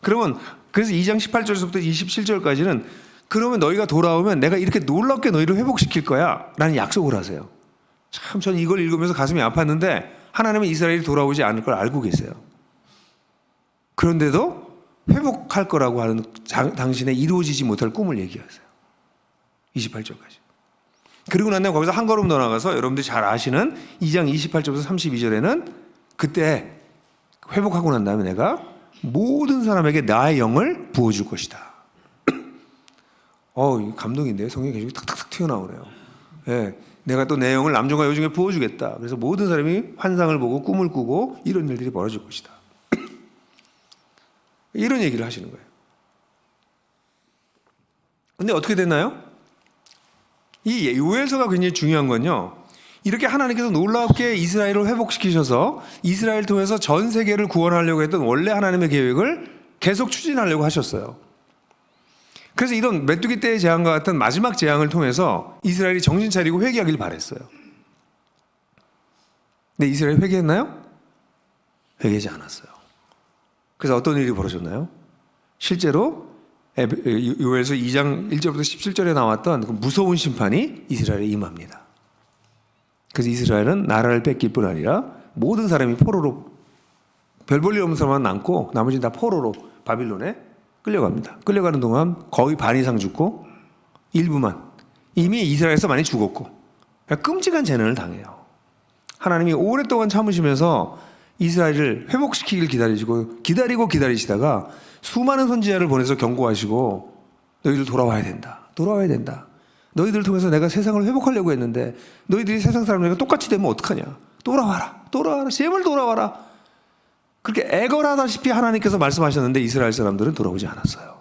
Speaker 2: 그래서 2장 18절에서부터 27절까지는 그러면 너희가 돌아오면 내가 이렇게 놀랍게 너희를 회복시킬 거야 라는 약속을 하세요. 참 저는 이걸 읽으면서 가슴이 아팠는데 하나님은 이스라엘이 돌아오지 않을 걸 알고 계세요. 그런데도 회복할 거라고 하는 당신의 이루어지지 못할 꿈을 얘기하세요. 28절까지. 그리고 난 다음에 거기서 한 걸음 더 나가서 여러분들이 잘 아시는 2장 28절부터 32절에는 그때 회복하고 난 다음에 내가 모든 사람에게 나의 영을 부어줄 것이다. 감동인데요. 성경이 계속 탁탁탁 튀어나오네요. 예, 내가 또 내 영을 남종과 여종에 부어주겠다. 그래서 모든 사람이 환상을 보고 꿈을 꾸고 이런 일들이 벌어질 것이다. 이런 얘기를 하시는 거예요. 근데 어떻게 됐나요? 이 요엘서가 굉장히 중요한 건요. 이렇게 하나님께서 놀랍게 이스라엘을 회복시키셔서 이스라엘 통해서 전 세계를 구원하려고 했던 원래 하나님의 계획을 계속 추진하려고 하셨어요. 그래서 이런 메뚜기 떼의 재앙과 같은 마지막 재앙을 통해서 이스라엘이 정신 차리고 회개하길 바랬어요. 근데 이스라엘이 회개했나요? 회개하지 않았어요. 그래서 어떤 일이 벌어졌나요? 실제로 요엘서 2장 1절부터 17절에 나왔던 그 무서운 심판이 이스라엘에 임합니다. 그래서 이스라엘은 나라를 뺏길 뿐 아니라 모든 사람이 포로로, 별 볼 일 없는 사람만 남고 나머지는 다 포로로 바빌론에 끌려갑니다. 끌려가는 동안 거의 반 이상 죽고 일부만, 이미 이스라엘에서 많이 죽었고, 그러니까 끔찍한 재난을 당해요. 하나님이 오랫동안 참으시면서 이스라엘을 회복시키길 기다리고 기다리시다가 수많은 선지자를 보내서 경고하시고, 너희들 돌아와야 된다. 돌아와야 된다. 너희들을 통해서 내가 세상을 회복하려고 했는데 너희들이 세상 사람들과 똑같이 되면 어떡하냐. 돌아와라. 돌아와라. 제발 돌아와라. 그렇게 애걸하다시피 하나님께서 말씀하셨는데 이스라엘 사람들은 돌아오지 않았어요.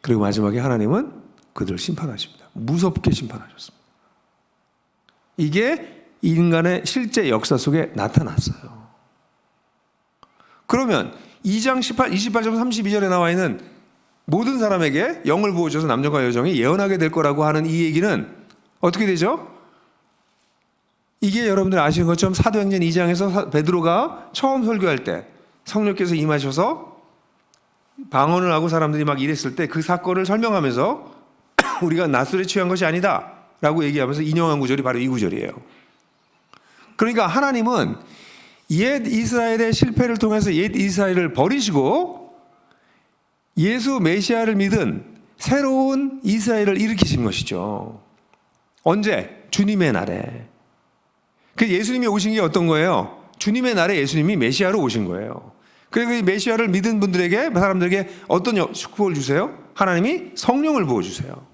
Speaker 2: 그리고 마지막에 하나님은 그들을 심판하십니다. 무섭게 심판하셨습니다. 이게 인간의 실제 역사 속에 나타났어요. 그러면 2장 28절 32절에 나와 있는 모든 사람에게 영을 부어줘서 남녀와 여종이 예언하게 될 거라고 하는 이 얘기는 어떻게 되죠? 이게 여러분들 아시는 것처럼 사도행전 2장에서 베드로가 처음 설교할 때 성령께서 임하셔서 방언을 하고 사람들이 막 이랬을 때 그 사건을 설명하면서 우리가 낫술에 취한 것이 아니다 라고 얘기하면서 인용한 구절이 바로 이 구절이에요. 그러니까 하나님은 옛 이스라엘의 실패를 통해서 옛 이스라엘을 버리시고 예수 메시아를 믿은 새로운 이스라엘을 일으키신 것이죠. 언제? 주님의 날에. 그 예수님이 오신 게 어떤 거예요? 주님의 날에 예수님이 메시아로 오신 거예요. 그리고 이 메시아를 믿은 분들에게, 사람들에게 어떤 축복을 주세요? 하나님이 성령을 부어주세요.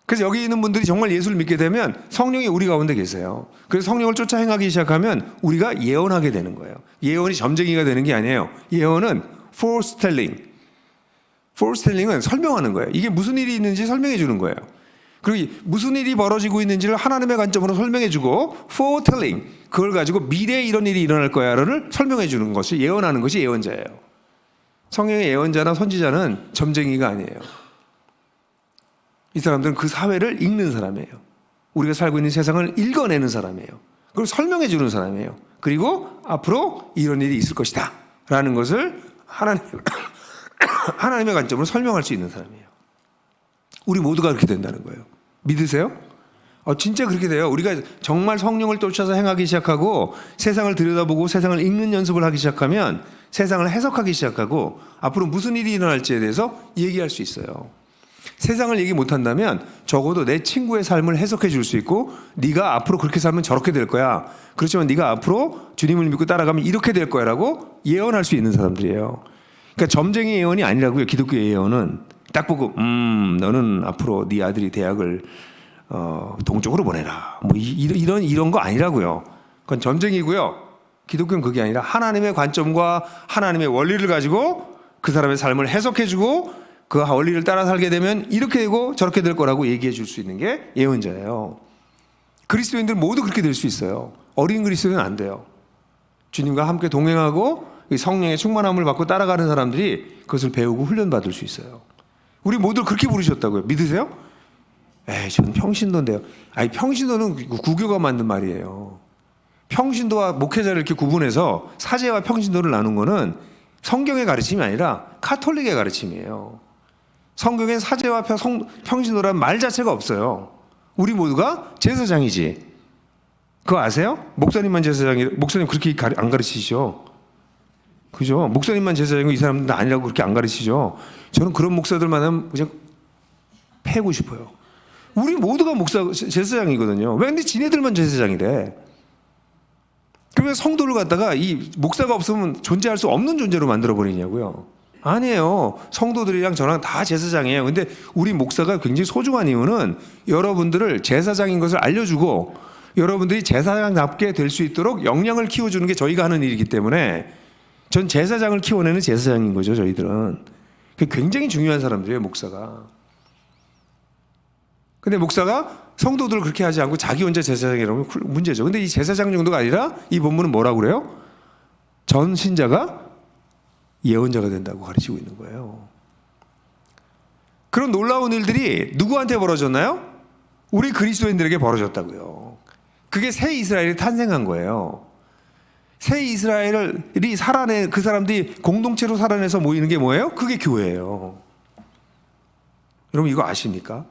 Speaker 2: 그래서 여기 있는 분들이 정말 예수를 믿게 되면 성령이 우리 가운데 계세요. 그래서 성령을 쫓아 행하기 시작하면 우리가 예언하게 되는 거예요. 예언이 점쟁이가 되는 게 아니에요. 예언은 foretelling. foretelling 설명하는 거예요. 이게 무슨 일이 있는지 설명해 주는 거예요. 그리고 무슨 일이 벌어지고 있는지를 하나님의 관점으로 설명해 주고 foretelling, 그걸 가지고 미래에 이런 일이 일어날 거야를 설명해 주는 것이, 예언하는 것이 예언자예요. 성령의 예언자나 선지자는 점쟁이가 아니에요. 이 사람들은 그 사회를 읽는 사람이에요. 우리가 살고 있는 세상을 읽어내는 사람이에요. 그리고 설명해 주는 사람이에요. 그리고 앞으로 이런 일이 있을 것이다 라는 것을 하나님의 관점으로 설명할 수 있는 사람이에요. 우리 모두가 그렇게 된다는 거예요. 믿으세요? 진짜 그렇게 돼요. 우리가 정말 성령을 쫓아서 행하기 시작하고 세상을 들여다보고 세상을 읽는 연습을 하기 시작하면 세상을 해석하기 시작하고 앞으로 무슨 일이 일어날지에 대해서 얘기할 수 있어요. 세상을 얘기 못한다면 적어도 내 친구의 삶을 해석해 줄 수 있고, 네가 앞으로 그렇게 살면 저렇게 될 거야. 그렇지만 네가 앞으로 주님을 믿고 따라가면 이렇게 될 거야 라고 예언할 수 있는 사람들이에요. 그러니까 점쟁이 예언이 아니라고요. 기독교의 예언은 딱 보고 너는 앞으로 네 아들이 대학을 동쪽으로 보내라. 뭐 이런 거 아니라고요. 그건 점쟁이고요. 기독교는 그게 아니라 하나님의 관점과 하나님의 원리를 가지고 그 사람의 삶을 해석해주고 그 원리를 따라 살게 되면 이렇게 되고 저렇게 될 거라고 얘기해 줄 수 있는 게 예언자예요. 그리스도인들 모두 그렇게 될 수 있어요. 어린 그리스도인은 안 돼요. 주님과 함께 동행하고 성령의 충만함을 받고 따라가는 사람들이 그것을 배우고 훈련받을 수 있어요. 우리 모두 그렇게 부르셨다고요. 믿으세요? 저는 평신도인데요. 아니, 평신도는 구교가 만든 말이에요. 평신도와 목회자를 이렇게 구분해서 사제와 평신도를 나눈 거는 성경의 가르침이 아니라 카톨릭의 가르침이에요. 성경에 사제와 평신도라는 말 자체가 없어요. 우리 모두가 제사장이지. 그거 아세요? 목사님만 제사장이, 목사님 그렇게 안 가르치시죠? 그죠? 목사님만 제사장이고 이 사람들은 아니라고 그렇게 안 가르치죠? 저는 그런 목사들 만나면 그냥 패고 싶어요. 우리 모두가 제사장이거든요. 왜 근데 지네들만 제사장이래? 그러면 성도를 갖다가 이 목사가 없으면 존재할 수 없는 존재로 만들어버리냐고요. 아니에요. 성도들이랑 저랑 다 제사장이에요. 근데 우리 목사가 굉장히 소중한 이유는 여러분들을 제사장인 것을 알려주고 여러분들이 제사장답게 될 수 있도록 역량을 키워주는 게 저희가 하는 일이기 때문에 전 제사장을 키워내는 제사장인 거죠. 저희들은. 굉장히 중요한 사람들이에요. 목사가. 근데 목사가 성도들을 그렇게 하지 않고 자기 혼자 제사장이라면 문제죠. 근데 이 제사장 정도가 아니라 이 본문은 뭐라고 그래요? 전 신자가 예언자가 된다고 가르치고 있는 거예요. 그런 놀라운 일들이 누구한테 벌어졌나요? 우리 그리스도인들에게 벌어졌다고요. 그게 새 이스라엘이 탄생한 거예요. 새 이스라엘이 살아내, 그 사람들이 공동체로 살아내서 모이는 게 뭐예요? 그게 교회예요. 여러분 이거 아십니까?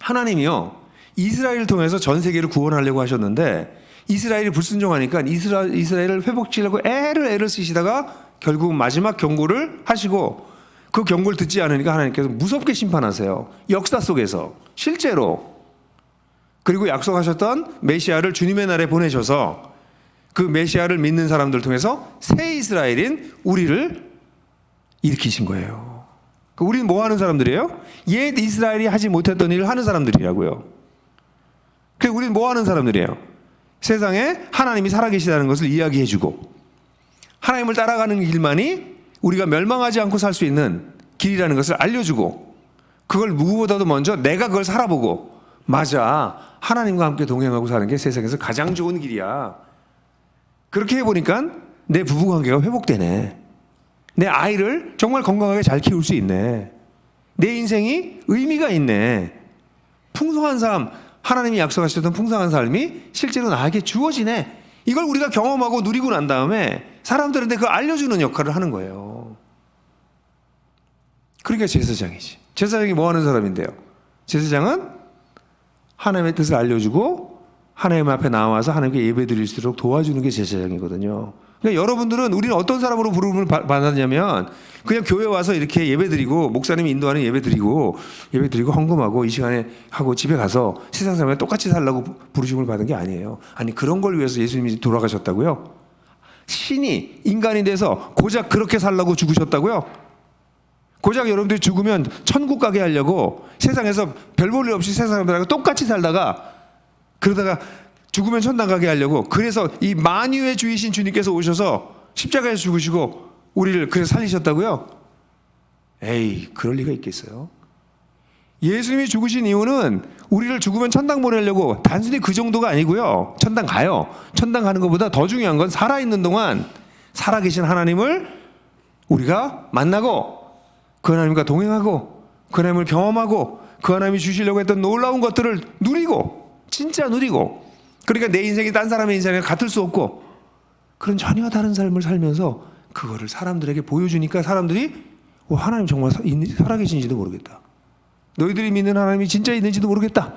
Speaker 2: 하나님이요 이스라엘을 통해서 전 세계를 구원하려고 하셨는데 이스라엘이 불순종하니까 이스라엘을 회복시키려고 애를 쓰시다가 결국 마지막 경고를 하시고 그 경고를 듣지 않으니까 하나님께서 무섭게 심판하세요. 역사 속에서 실제로. 그리고 약속하셨던 메시아를 주님의 날에 보내셔서 그 메시아를 믿는 사람들 통해서 새 이스라엘인 우리를 일으키신 거예요. 우리는 뭐 하는 사람들이에요? 옛 이스라엘이 하지 못했던 일을 하는 사람들이라고요. 그리고 우리는 뭐 하는 사람들이에요? 세상에 하나님이 살아계시다는 것을 이야기해주고 하나님을 따라가는 길만이 우리가 멸망하지 않고 살 수 있는 길이라는 것을 알려주고 그걸 누구보다도 먼저 내가 그걸 살아보고 맞아 하나님과 함께 동행하고 사는 게 세상에서 가장 좋은 길이야. 그렇게 해보니까 내 부부관계가 회복되네. 내 아이를 정말 건강하게 잘 키울 수 있네. 내 인생이 의미가 있네. 풍성한 삶, 하나님이 약속하셨던 풍성한 삶이 실제로 나에게 주어지네. 이걸 우리가 경험하고 누리고 난 다음에 사람들한테 그걸 알려주는 역할을 하는 거예요. 그러니까 제사장이지. 제사장이 뭐 하는 사람인데요? 제사장은 하나님의 뜻을 알려주고 하나님 앞에 나와서 하나님께 예배 드릴 수 있도록 도와주는 게 제사장이거든요. 그러니까 여러분들은 우리는 어떤 사람으로 부름을 받았냐면 그냥 교회 와서 이렇게 예배 드리고 목사님이 인도하는 예배 드리고 헌금하고 이 시간에 하고 집에 가서 세상 사람과 똑같이 살라고 부르심을 받은 게 아니에요. 아니 그런 걸 위해서 예수님이 돌아가셨다고요? 신이 인간이 돼서 고작 그렇게 살라고 죽으셨다고요? 고작 여러분들이 죽으면 천국 가게 하려고 세상에서 별 볼 일 없이 세상 사람들하고 똑같이 살다가 그러다가 죽으면 천당 가게 하려고 그래서 이 만유의 주이신 주님께서 오셔서 십자가에서 죽으시고 우리를 그래서 살리셨다고요? 에이 그럴 리가 있겠어요? 예수님이 죽으신 이유는 우리를 죽으면 천당 보내려고 단순히 그 정도가 아니고요. 천당 가요. 천당 가는 것보다 더 중요한 건 살아있는 동안 살아계신 하나님을 우리가 만나고 그 하나님과 동행하고 그 하나님을 경험하고 그 하나님이 주시려고 했던 놀라운 것들을 누리고 진짜 누리고 그러니까 내 인생이 딴 사람의 인생이랑 같을 수 없고 그런 전혀 다른 삶을 살면서 그거를 사람들에게 보여주니까 사람들이 하나님 정말 살아계신지도 모르겠다. 너희들이 믿는 하나님이 진짜 있는지도 모르겠다.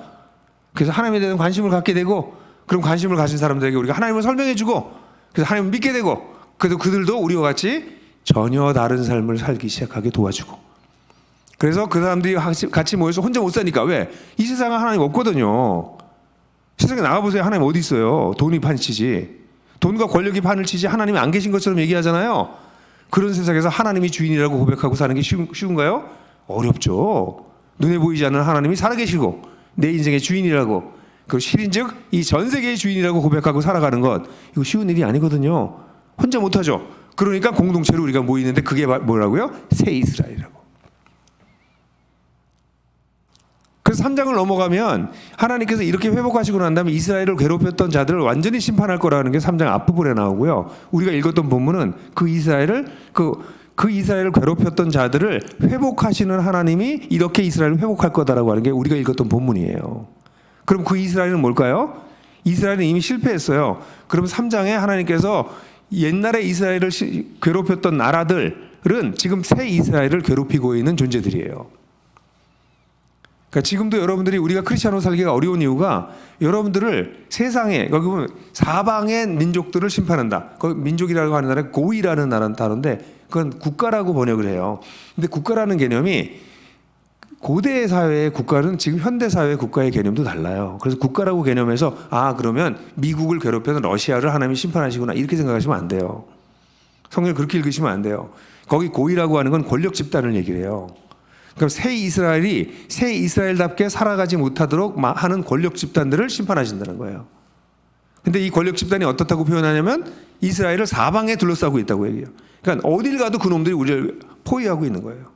Speaker 2: 그래서 하나님에 대한 관심을 갖게 되고 그럼 관심을 가진 사람들에게 우리가 하나님을 설명해주고 그래서 하나님을 믿게 되고 그래도 그들도 우리와 같이 전혀 다른 삶을 살기 시작하게 도와주고 그래서 그 사람들이 같이 모여서 혼자 못 사니까 왜? 이 세상에 하나님 없거든요. 세상에 나가보세요. 하나님 어디 있어요? 돈이 판치지. 돈과 권력이 판을 치지 하나님이 안 계신 것처럼 얘기하잖아요. 그런 세상에서 하나님이 주인이라고 고백하고 사는 게 쉬운가요? 어렵죠. 눈에 보이지 않는 하나님이 살아계시고 내 인생의 주인이라고 그 실인즉 이 전 세계의 주인이라고 고백하고 살아가는 것 이거 쉬운 일이 아니거든요. 혼자 못하죠. 그러니까 공동체로 우리가 모이는데 그게 뭐라고요? 새 이스라엘이라고. 그래서 3장을 넘어가면 하나님께서 이렇게 회복하시고 난 다음에 이스라엘을 괴롭혔던 자들을 완전히 심판할 거라는 게 3장 앞부분에 나오고요. 우리가 읽었던 본문은 그 이스라엘을 괴롭혔던 자들을 회복하시는 하나님이 이렇게 이스라엘을 회복할 거다라고 하는 게 우리가 읽었던 본문이에요. 그럼 그 이스라엘은 뭘까요? 이스라엘은 이미 실패했어요. 그럼 3장에 하나님께서 옛날에 이스라엘을 괴롭혔던 나라들은 지금 새 이스라엘을 괴롭히고 있는 존재들이에요. 그러니까 지금도 여러분들이 우리가 크리스찬으로 살기가 어려운 이유가 여러분들을 세상에 거기 보면 사방의 민족들을 심판한다. 거기 민족이라고 하는 나라가 고이라는 단어인데 그건 국가라고 번역을 해요. 근데 국가라는 개념이 고대 사회의 국가는 지금 현대 사회의 국가의 개념도 달라요. 그래서 국가라고 개념해서 그러면 미국을 괴롭혀서 러시아를 하나님이 심판하시구나 이렇게 생각하시면 안 돼요. 성경을 그렇게 읽으시면 안 돼요. 거기 고의라고 하는 건 권력 집단을 얘기를 해요. 그럼 새 이스라엘이 새 이스라엘답게 살아가지 못하도록 하는 권력 집단들을 심판하신다는 거예요. 근데 이 권력 집단이 어떻다고 표현하냐면 이스라엘을 사방에 둘러싸고 있다고 얘기해요. 그러니까 어딜 가도 그놈들이 우리를 포위하고 있는 거예요.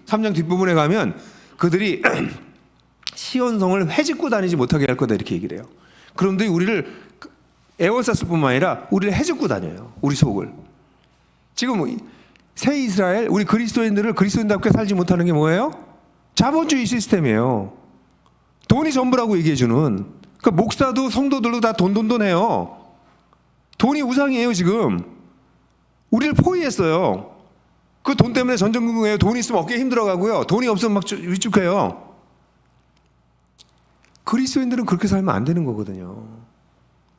Speaker 2: 3장 뒷부분에 가면 그들이 시온성을 회짓고 다니지 못하게 할 거다 이렇게 얘기를 해요. 그런데 우리를 에워쌌을 뿐만 아니라 우리를 해집고 다녀요. 우리 속을. 지금 새 이스라엘, 우리 그리스도인들을 그리스도인답게 살지 못하는 게 뭐예요? 자본주의 시스템이에요. 돈이 전부라고 얘기해주는. 그러니까 목사도 성도들도 다 돈해요. 돈이 우상이에요 지금. 우리를 포위했어요. 그 돈 때문에 전전긍긍해요. 돈이 있으면 어깨 힘들어가고요. 돈이 없으면 막 위축해요. 그리스도인들은 그렇게 살면 안 되는 거거든요.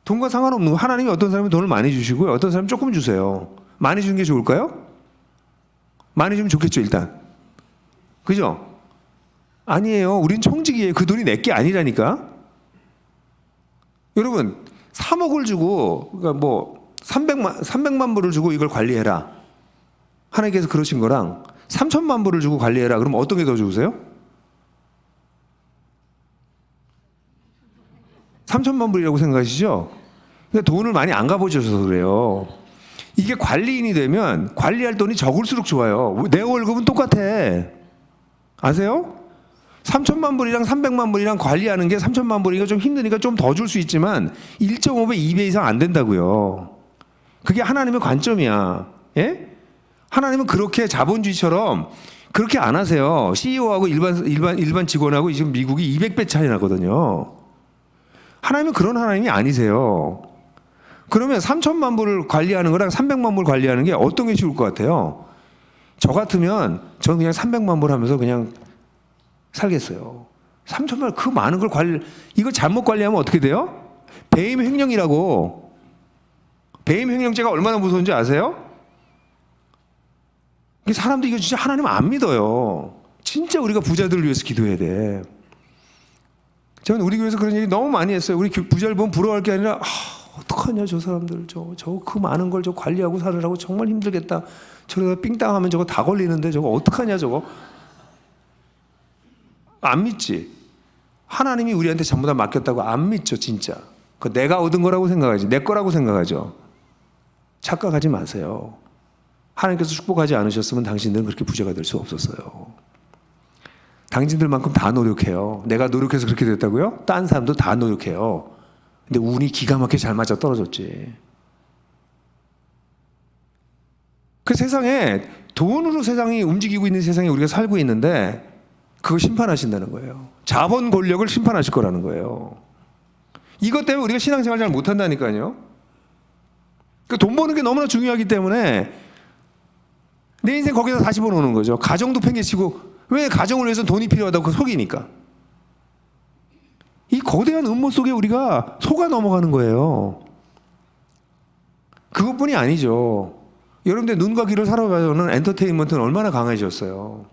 Speaker 2: 돈과 상관없는 거. 하나님이 어떤 사람은 돈을 많이 주시고요. 어떤 사람은 조금 주세요. 많이 주는 게 좋을까요? 많이 주면 좋겠죠 일단. 그죠? 아니에요. 우린 청직이에요. 그 돈이 내 게 아니라니까. 여러분 3억을 주고 그러니까 뭐 300만 불을 주고 이걸 관리해라. 하나님께서 그러신 거랑 3천만 불을 주고 관리해라. 그럼 어떤 게 더 좋으세요? 3천만 불이라고 생각하시죠? 그러니까 돈을 많이 안 가보셔서 그래요. 이게 관리인이 되면 관리할 돈이 적을수록 좋아요. 내 월급은 똑같아. 아세요? 3천만 불이랑 300만 불이랑 관리하는 게 3천만 불이니까 좀 힘드니까 좀 더 줄 수 있지만 1.5배, 2배 이상 안 된다고요. 그게 하나님의 관점이야. 예? 하나님은 그렇게 자본주의처럼 그렇게 안 하세요. CEO하고 일반 직원하고 지금 미국이 200배 차이 나거든요. 하나님은 그런 하나님이 아니세요. 그러면 3천만 불을 관리하는 거랑 300만 불 관리하는 게 어떤 게 좋을 것 같아요? 저 같으면 저는 그냥 300만 불 하면서 그냥 살겠어요. 3천만 불 그 많은 걸 이거 잘못 관리하면 어떻게 돼요? 배임 횡령이라고. 배임 횡령죄가 얼마나 무서운지 아세요? 사람들이 이거 진짜 하나님 안 믿어요. 진짜 우리가 부자들을 위해서 기도해야 돼. 저는 우리 교회에서 그런 얘기 너무 많이 했어요. 우리 부자를 보면 부러워할 게 아니라 어떡하냐 저 사람들 저 그 많은 걸 저 관리하고 사느라고 정말 힘들겠다. 저러다 삥땅하면 저거 다 걸리는데 저거 어떡하냐 저거. 안 믿지. 하나님이 우리한테 전부 다 맡겼다고 안 믿죠 진짜. 그 내가 얻은 거라고 생각하지. 내 거라고 생각하죠. 착각하지 마세요. 하나님께서 축복하지 않으셨으면 당신들은 그렇게 부자가 될 수 없었어요. 당신들만큼 다 노력해요. 내가 노력해서 그렇게 됐다고요? 딴 사람도 다 노력해요. 근데 운이 기가 막히게 잘 맞아 떨어졌지. 그 세상에 돈으로 세상이 움직이고 있는 세상에 우리가 살고 있는데 그거 심판하신다는 거예요. 자본 권력을 심판하실 거라는 거예요. 이것 때문에 우리가 신앙생활 잘 못한다니까요. 그 돈 버는 게 너무나 중요하기 때문에 내 인생 거기서 다시 보는 거죠. 가정도 팽개치고 왜 가정을 위해서 돈이 필요하다고 속이니까. 이 거대한 음모 속에 우리가 속아 넘어가는 거예요. 그것뿐이 아니죠. 여러분들 눈과 귀를 사로잡는 엔터테인먼트는 얼마나 강해졌어요.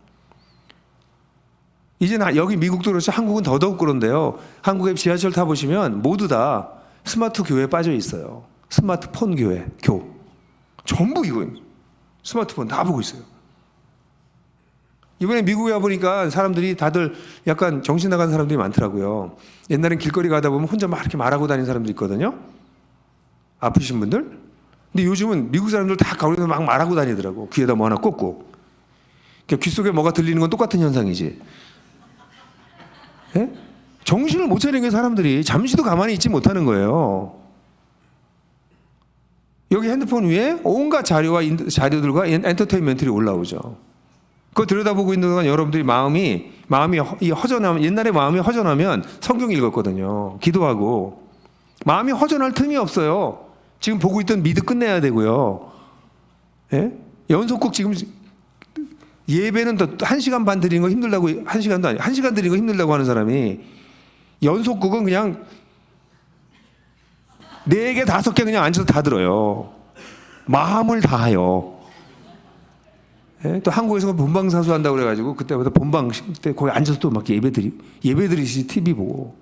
Speaker 2: 이제 여기 미국도 그렇지 한국은 더더욱 그런데요. 한국의 지하철 타보시면 모두 다 스마트 교회에 빠져 있어요. 스마트폰 교회, 전부 이거 스마트폰 다 보고 있어요. 이번에 미국에 와보니까 사람들이 다들 약간 정신 나간 사람들이 많더라고요. 옛날엔 길거리 가다 보면 혼자 막 이렇게 말하고 다니는 사람들 있거든요. 아프신 분들. 근데 요즘은 미국 사람들 다 가운데서 막 말하고 다니더라고. 귀에다 뭐 하나 꽂고. 귀 속에 뭐가 들리는 건 똑같은 현상이지. 예? 정신을 못 차리는 게 사람들이 잠시도 가만히 있지 못하는 거예요. 여기 핸드폰 위에 온갖 자료들과 엔터테인먼트들이 올라오죠. 그거 들여다보고 있는 동안 여러분들이 마음이 허전하면, 옛날에 마음이 허전하면 성경 읽었거든요. 기도하고. 마음이 허전할 틈이 없어요. 지금 보고 있던 미드 끝내야 되고요. 예? 연속곡 지금 예배는 더 1시간 반 드리는 거 힘들다고, 1시간도 아니고 1시간 드리는 거 힘들다고 하는 사람이 연속곡은 그냥 4개, 5개 그냥 앉아서 다 들어요. 마음을 다하여. 예? 또 한국에서 본방사수 한다고 그래가지고 그때부터 본방 때 거기 앉아서 또 막 예배드리시 TV 보고.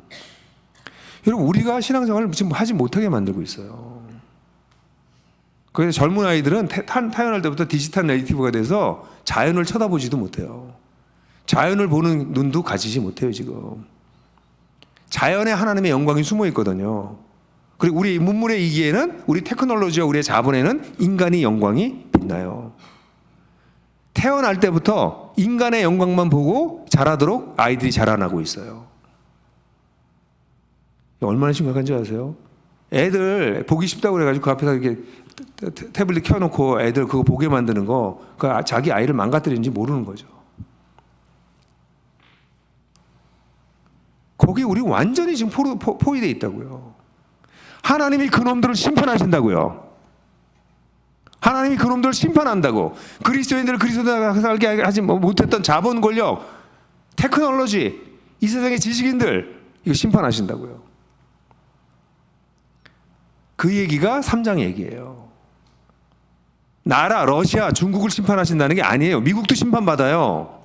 Speaker 2: 여러분 우리가 신앙생활을 지금 하지 못하게 만들고 있어요. 그래서 젊은 아이들은 태어날 때부터 디지털 네이티브가 돼서 자연을 쳐다보지도 못해요. 자연을 보는 눈도 가지지 못해요, 지금. 자연에 하나님의 영광이 숨어 있거든요. 그리고 우리 문물의 이기에는, 우리 테크놀로지와 우리의 자본에는 인간의 영광이 빛나요. 태어날 때부터 인간의 영광만 보고 자라도록 아이들이 자라나고 있어요. 얼마나 심각한지 아세요? 애들 보기 쉽다고 그래가지고 그 앞에서 이렇게 태블릿 켜놓고 애들 그거 보게 만드는 거, 그 자기 아이를 망가뜨리는지 모르는 거죠. 거기 우리 완전히 지금 포위되어 있다고요. 하나님이 그놈들을 심판하신다고요. 하나님이 그놈들을 심판한다고. 그리스도인들을 그리스도인들 살게 하지 못했던 자본 권력, 테크놀로지, 이 세상의 지식인들, 이거 심판하신다고요. 그 얘기가 3장 얘기예요. 나라, 러시아, 중국을 심판하신다는 게 아니에요. 미국도 심판받아요.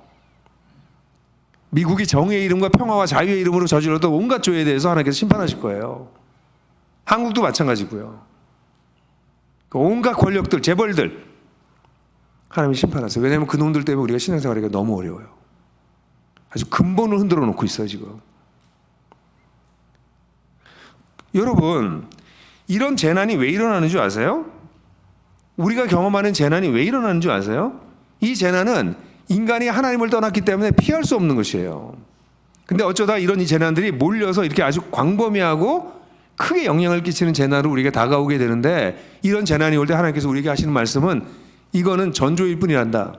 Speaker 2: 미국이 정의의 이름과 평화와 자유의 이름으로 저질렀던 온갖 죄에 대해서 하나님께서 심판하실 거예요. 한국도 마찬가지고요. 온갖 권력들, 재벌들 하나님이 심판하세요. 왜냐하면 그 놈들 때문에 우리가 신앙생활하기가 너무 어려워요. 아주 근본을 흔들어 놓고 있어요, 지금. 여러분, 이런 재난이 왜 일어나는 줄 아세요? 우리가 경험하는 재난이 왜 일어나는 줄 아세요? 이 재난은 인간이 하나님을 떠났기 때문에 피할 수 없는 것이에요. 근데 어쩌다 이런 이 재난들이 몰려서 이렇게 아주 광범위하고 크게 영향을 끼치는 재난으로 우리가 다가오게 되는데, 이런 재난이 올 때 하나님께서 우리에게 하시는 말씀은 이거는 전조일 뿐이란다.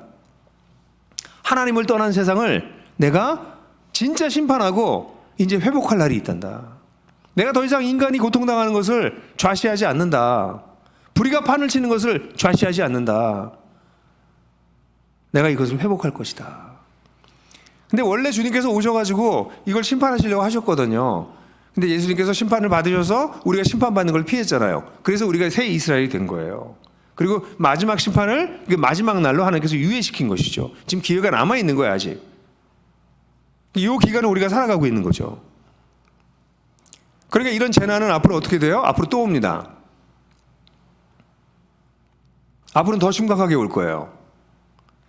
Speaker 2: 하나님을 떠난 세상을 내가 진짜 심판하고 이제 회복할 날이 있단다. 내가 더 이상 인간이 고통당하는 것을 좌시하지 않는다. 불의가 판을 치는 것을 좌시하지 않는다. 내가 이것을 회복할 것이다. 근데 원래 주님께서 오셔가지고 이걸 심판하시려고 하셨거든요. 근데 예수님께서 심판을 받으셔서 우리가 심판받는 걸 피했잖아요. 그래서 우리가 새 이스라엘이 된 거예요. 그리고 마지막 심판을 마지막 날로 하나님께서 유예시킨 것이죠. 지금 기회가 남아있는 거예요, 아직. 이 기간을 우리가 살아가고 있는 거죠. 그러니까 이런 재난은 앞으로 어떻게 돼요? 앞으로 또 옵니다. 앞으로는 더 심각하게 올 거예요.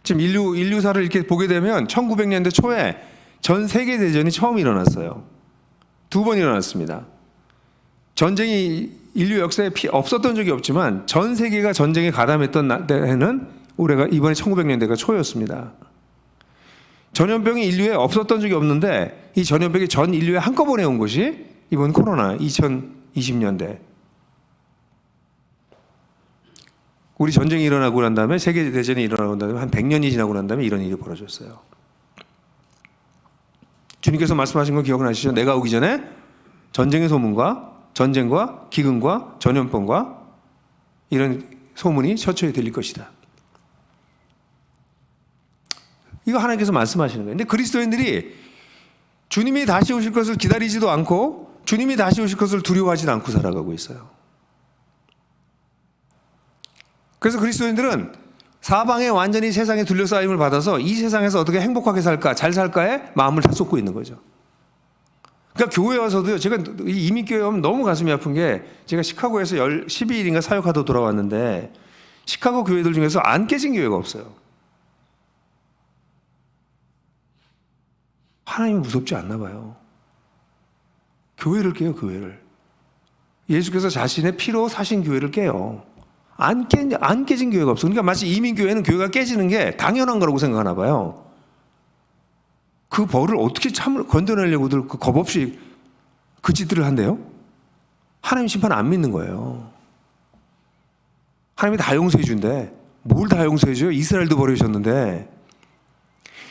Speaker 2: 지금 인류사를 이렇게 보게 되면 1900년대 초에 전 세계 대전이 처음 일어났어요. 2번 일어났습니다. 전쟁이 인류 역사에 없었던 적이 없지만 전 세계가 전쟁에 가담했던 해는 올해가 이번에 1900년대가 초였습니다. 전염병이 인류에 없었던 적이 없는데 이 전염병이 전 인류에 한꺼번에 온 것이 이번 코로나 2020년대. 우리 전쟁이 일어나고 난 다음에 세계대전이 일어나고 난 다음에 한 100년이 지나고 난 다음에 이런 일이 벌어졌어요. 주님께서 말씀하신 거 기억나시죠? 내가 오기 전에 전쟁의 소문과 전쟁과 기근과 전염병과 이런 소문이 처처에 들릴 것이다. 이거 하나님께서 말씀하시는 거예요. 근데 그리스도인들이 주님이 다시 오실 것을 기다리지도 않고 주님이 다시 오실 것을 두려워하지도 않고 살아가고 있어요. 그래서 그리스도인들은 사방에 완전히 세상에 둘러싸임을 받아서 이 세상에서 어떻게 행복하게 살까, 잘 살까에 마음을 다 쏟고 있는 거죠. 그러니까 교회 와서도요, 제가 이 이민교회 오면 너무 가슴이 아픈 게, 제가 시카고에서 12일인가 사역하다 돌아왔는데 시카고 교회들 중에서 안 깨진 교회가 없어요. 하나님이 무섭지 않나 봐요. 교회를 깨요, 교회를. 예수께서 자신의 피로 사신 교회를 깨요. 안 깨진 교회가 없어. 그러니까 마치 이민교회는 교회가 깨지는 게 당연한 거라고 생각하나 봐요. 그 벌을 어떻게 건져내려고들 겁 없이 그 짓들을 한대요? 하나님 심판 안 믿는 거예요. 하나님이 다 용서해 준대. 뭘 다 용서해 줘요? 이스라엘도 버리셨는데.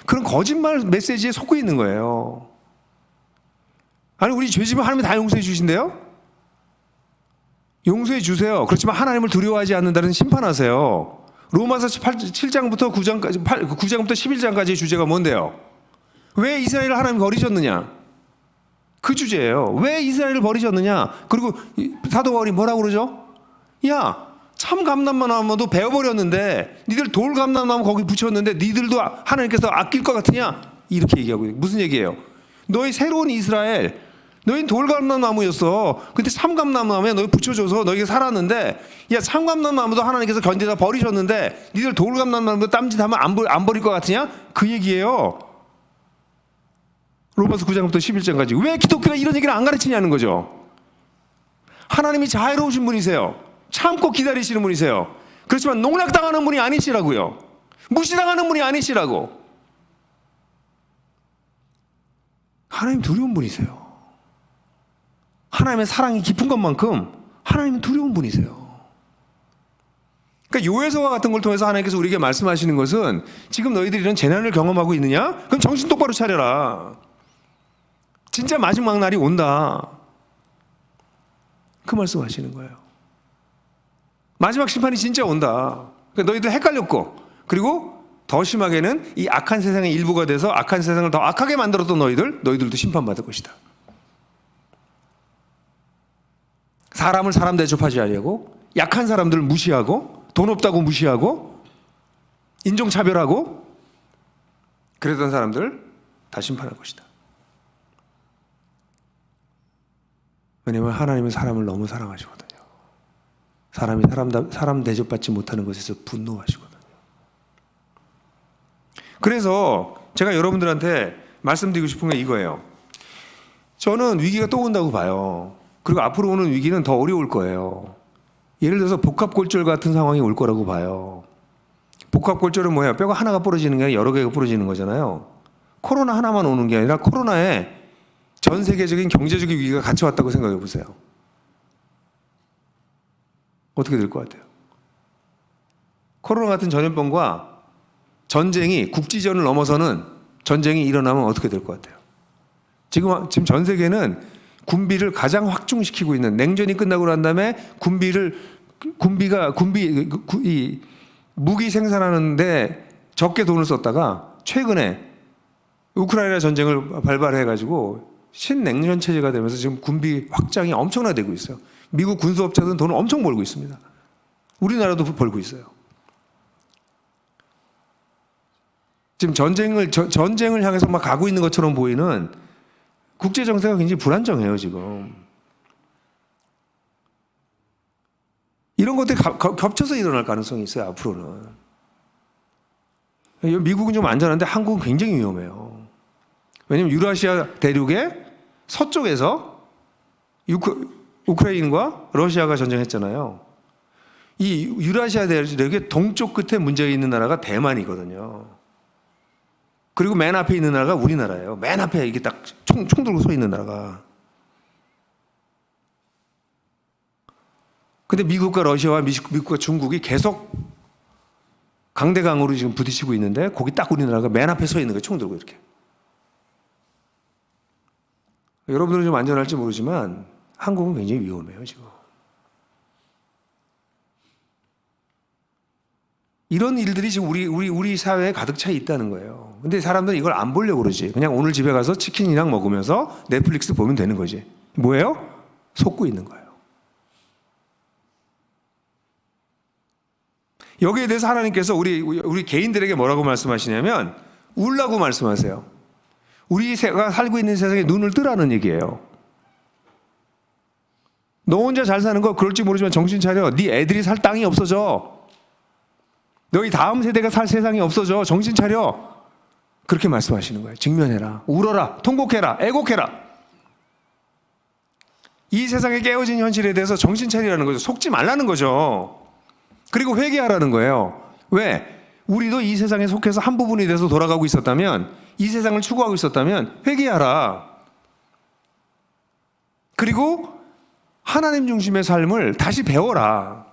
Speaker 2: 그런 거짓말 메시지에 속고 있는 거예요. 아니, 우리 죄지면 하나님이 다 용서해 주신대요? 용서해 주세요. 그렇지만 하나님을 두려워하지 않는다는 심판하세요. 로마서 7장부터 9장부터 11장까지의 주제가 뭔데요? 왜 이스라엘을 하나님 버리셨느냐? 그 주제예요. 왜 이스라엘을 버리셨느냐? 그리고 사도 바울이 뭐라고 그러죠? 야, 참 감람만 나무도 베어버렸는데 니들 돌 감람나무 거기 붙였는데 니들도 하나님께서 아낄 것 같으냐? 이렇게 얘기하고 있어요. 무슨 얘기예요? 너희 새로운 이스라엘, 너희는 돌감람나무였어. 근데 참감람나무에 너희 붙여줘서 너희가 살았는데, 야, 참감람나무도 하나님께서 견디다 버리셨는데 니들 돌감람나무도 땀짓하면 안 버릴 것 같으냐? 그 얘기예요. 로마서 9장부터 11장까지. 왜 기독교가 이런 얘기를 안 가르치냐는 거죠. 하나님이 자애로우신 분이세요. 참고 기다리시는 분이세요. 그렇지만 농락당하는 분이 아니시라고요. 무시당하는 분이 아니시라고. 하나님 두려운 분이세요. 하나님의 사랑이 깊은 것만큼 하나님은 두려운 분이세요. 그러니까 요해서와 같은 걸 통해서 하나님께서 우리에게 말씀하시는 것은, 지금 너희들이 이런 재난을 경험하고 있느냐? 그럼 정신 똑바로 차려라. 진짜 마지막 날이 온다. 그 말씀하시는 거예요. 마지막 심판이 진짜 온다. 그러니까 너희들 헷갈렸고, 그리고 더 심하게는 이 악한 세상의 일부가 돼서 악한 세상을 더 악하게 만들었던 너희들도 심판받을 것이다. 사람을 사람 대접하지 않으려고, 약한 사람들을 무시하고, 돈 없다고 무시하고, 인종차별하고, 그랬던 사람들 다 심판할 것이다. 왜냐하면 하나님은 사람을 너무 사랑하시거든요. 사람이 사람 대접받지 못하는 것에서 분노하시거든요. 그래서 제가 여러분들한테 말씀드리고 싶은 게 이거예요. 저는 위기가 또 온다고 봐요. 그리고 앞으로 오는 위기는 더 어려울 거예요. 예를 들어서 복합골절 같은 상황이 올 거라고 봐요. 복합골절은 뭐예요? 뼈가 하나가 부러지는 게 아니라 여러 개가 부러지는 거잖아요. 코로나 하나만 오는 게 아니라 코로나에 전 세계적인 경제적인 위기가 같이 왔다고 생각해 보세요. 어떻게 될 것 같아요? 코로나 같은 전염병과 전쟁이, 국지전을 넘어서는 전쟁이 일어나면 어떻게 될 것 같아요? 지금 전 세계는 군비를 가장 확충시키고 있는, 냉전이 끝나고 난 다음에 무기 생산하는데 적게 돈을 썼다가 최근에 우크라이나 전쟁을 발발해가지고 신냉전 체제가 되면서 지금 군비 확장이 엄청나게 되고 있어요. 미국 군수업체들은 돈을 엄청 벌고 있습니다. 우리나라도 벌고 있어요. 지금 전쟁을 향해서 막 가고 있는 것처럼 보이는 국제 정세가 굉장히 불안정해요, 지금. 이런 것들이 겹쳐서 일어날 가능성이 있어요, 앞으로는. 미국은 좀 안전한데 한국은 굉장히 위험해요. 왜냐하면 유라시아 대륙의 서쪽에서 우크라이나와 러시아가 전쟁했잖아요. 이 유라시아 대륙의 동쪽 끝에 문제가 있는 나라가 대만이거든요. 그리고 맨 앞에 있는 나라가 우리나라예요. 맨 앞에 이게 딱 총 들고 서 있는 나라가. 근데 미국과 러시아와 미국과 중국이 계속 강대강으로 지금 부딪히고 있는데, 거기 딱 우리나라가 맨 앞에 서 있는 거예요. 총 들고 이렇게. 여러분들은 좀 안전할지 모르지만 한국은 굉장히 위험해요, 지금. 이런 일들이 지금 우리 사회에 가득 차 있다는 거예요. 근데 사람들은 이걸 안 보려고 그러지. 그냥 오늘 집에 가서 치킨이랑 먹으면서 넷플릭스 보면 되는 거지. 뭐예요? 속고 있는 거예요. 여기에 대해서 하나님께서 우리 개인들에게 뭐라고 말씀하시냐면, 울라고 말씀하세요. 우리가 살고 있는 세상에 눈을 뜨라는 얘기예요. 너 혼자 잘 사는 거 그럴지 모르지만 정신 차려. 네 애들이 살 땅이 없어져. 너희 다음 세대가 살 세상이 없어져. 정신 차려. 그렇게 말씀하시는 거예요. 직면해라. 울어라. 통곡해라. 애곡해라. 이 세상에 깨어진 현실에 대해서 정신 차리라는 거죠. 속지 말라는 거죠. 그리고 회개하라는 거예요. 왜? 우리도 이 세상에 속해서 한 부분이 돼서 돌아가고 있었다면, 이 세상을 추구하고 있었다면 회개하라. 그리고 하나님 중심의 삶을 다시 배워라.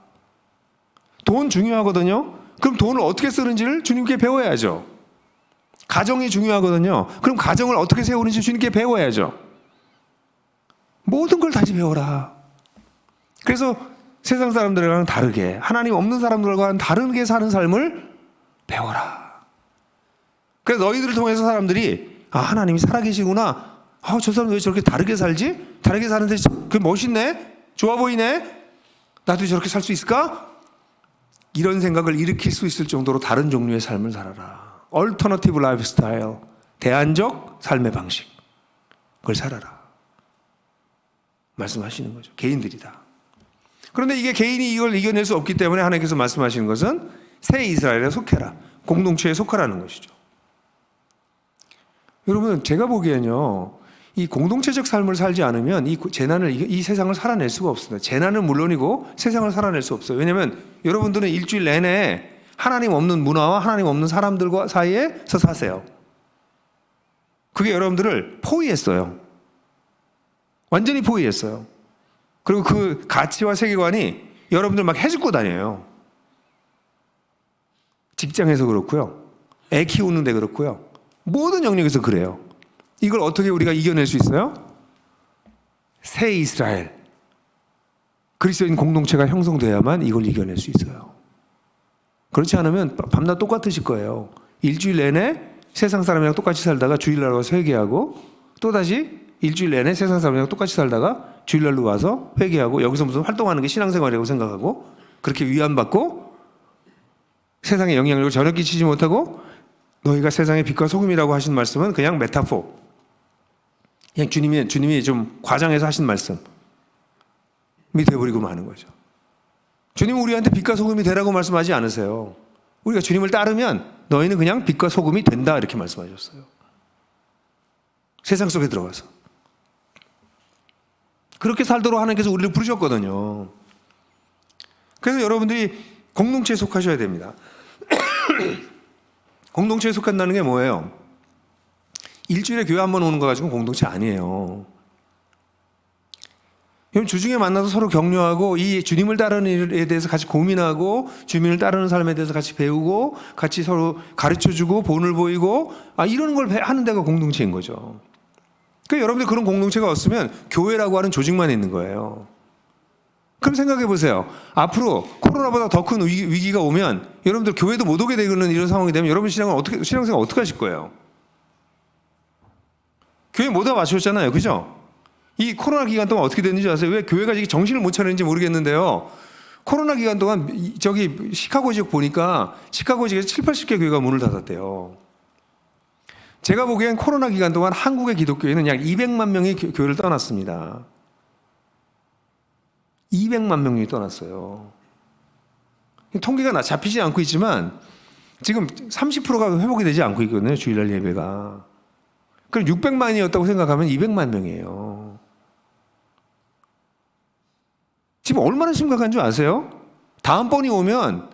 Speaker 2: 돈 중요하거든요. 그럼 돈을 어떻게 쓰는지를 주님께 배워야죠. 가정이 중요하거든요. 그럼 가정을 어떻게 세우는지 주님께 배워야죠. 모든 걸 다시 배워라. 그래서 세상 사람들과는 다르게, 하나님 없는 사람들과는 다르게 사는 삶을 배워라. 그래서 너희들을 통해서 사람들이, 아, 하나님이 살아계시구나. 아, 저 사람 왜 저렇게 다르게 살지? 다르게 사는데 그게 멋있네? 좋아 보이네? 나도 저렇게 살 수 있을까? 이런 생각을 일으킬 수 있을 정도로 다른 종류의 삶을 살아라. 얼터너티브 라이프 스타일, 대안적 삶의 방식, 그걸 살아라. 말씀하시는 거죠. 개인들이다. 그런데 이게 개인이 이걸 이겨낼 수 없기 때문에 하나님께서 말씀하시는 것은 새 이스라엘에 속해라. 공동체에 속하라는 것이죠. 여러분, 제가 보기엔요, 이 공동체적 삶을 살지 않으면 이 재난을, 이 세상을 살아낼 수가 없습니다. 재난은 물론이고 세상을 살아낼 수 없어요. 왜냐하면 여러분들은 일주일 내내 하나님 없는 문화와 하나님 없는 사람들과 사이에서 사세요. 그게 여러분들을 포위했어요. 완전히 포위했어요. 그리고 그 가치와 세계관이 여러분들 막 해집고 다녀요. 직장에서 그렇고요. 애 키우는데 그렇고요. 모든 영역에서 그래요. 이걸 어떻게 우리가 이겨낼 수 있어요? 새 이스라엘, 그리스도인 공동체가 형성돼야만 이걸 이겨낼 수 있어요. 그렇지 않으면 밤낮 똑같으실 거예요. 일주일 내내 세상 사람이랑 똑같이 살다가 주일날 와서 회개하고, 또다시 일주일 내내 세상 사람이랑 똑같이 살다가 주일날로 와서 회개하고, 여기서 무슨 활동하는 게 신앙생활이라고 생각하고, 그렇게 위안받고 세상에 영향력을 전혀 끼치지 못하고, 너희가 세상의 빛과 소금이라고 하신 말씀은 그냥 메타포, 그냥 주님이 좀 과장해서 하신 말씀이 돼버리고 마는 거죠. 주님은 우리한테 빛과 소금이 되라고 말씀하지 않으세요. 우리가 주님을 따르면 너희는 그냥 빛과 소금이 된다, 이렇게 말씀하셨어요. 세상 속에 들어가서 그렇게 살도록 하나님께서 우리를 부르셨거든요. 그래서 여러분들이 공동체에 속하셔야 됩니다. 공동체에 속한다는 게 뭐예요? 일주일에 교회 한 번 오는 거 가지고 공동체 아니에요. 주중에 만나서 서로 격려하고, 이 주님을 따르는 일에 대해서 같이 고민하고, 주님을 따르는 삶에 대해서 같이 배우고, 같이 서로 가르쳐주고 본을 보이고, 이러는 걸 하는 데가 공동체인 거죠. 그러니까 여러분들 그런 공동체가 없으면 교회라고 하는 조직만 있는 거예요. 그럼 생각해 보세요. 앞으로 코로나보다 더 큰 위기가 오면 여러분들 교회도 못 오게 되는 이런 상황이 되면 여러분 신앙생활 어떻게 하실 거예요? 교회 모두가 맞추셨잖아요. 그죠? 이 코로나 기간 동안 어떻게 됐는지 아세요? 왜 교회가 정신을 못 차리는지 모르겠는데요. 코로나 기간 동안 저기 시카고 지역 보니까 시카고 지역에서 7, 80개 교회가 문을 닫았대요. 제가 보기엔 코로나 기간 동안 한국의 기독교회는 약 200만 명이 교회를 떠났습니다. 200만 명이 떠났어요. 통계가 잡히지 않고 있지만 지금 30%가 회복이 되지 않고 있거든요. 주일날 예배가. 그럼 600만이었다고 생각하면 200만 명이에요. 지금 얼마나 심각한 줄 아세요? 다음번이 오면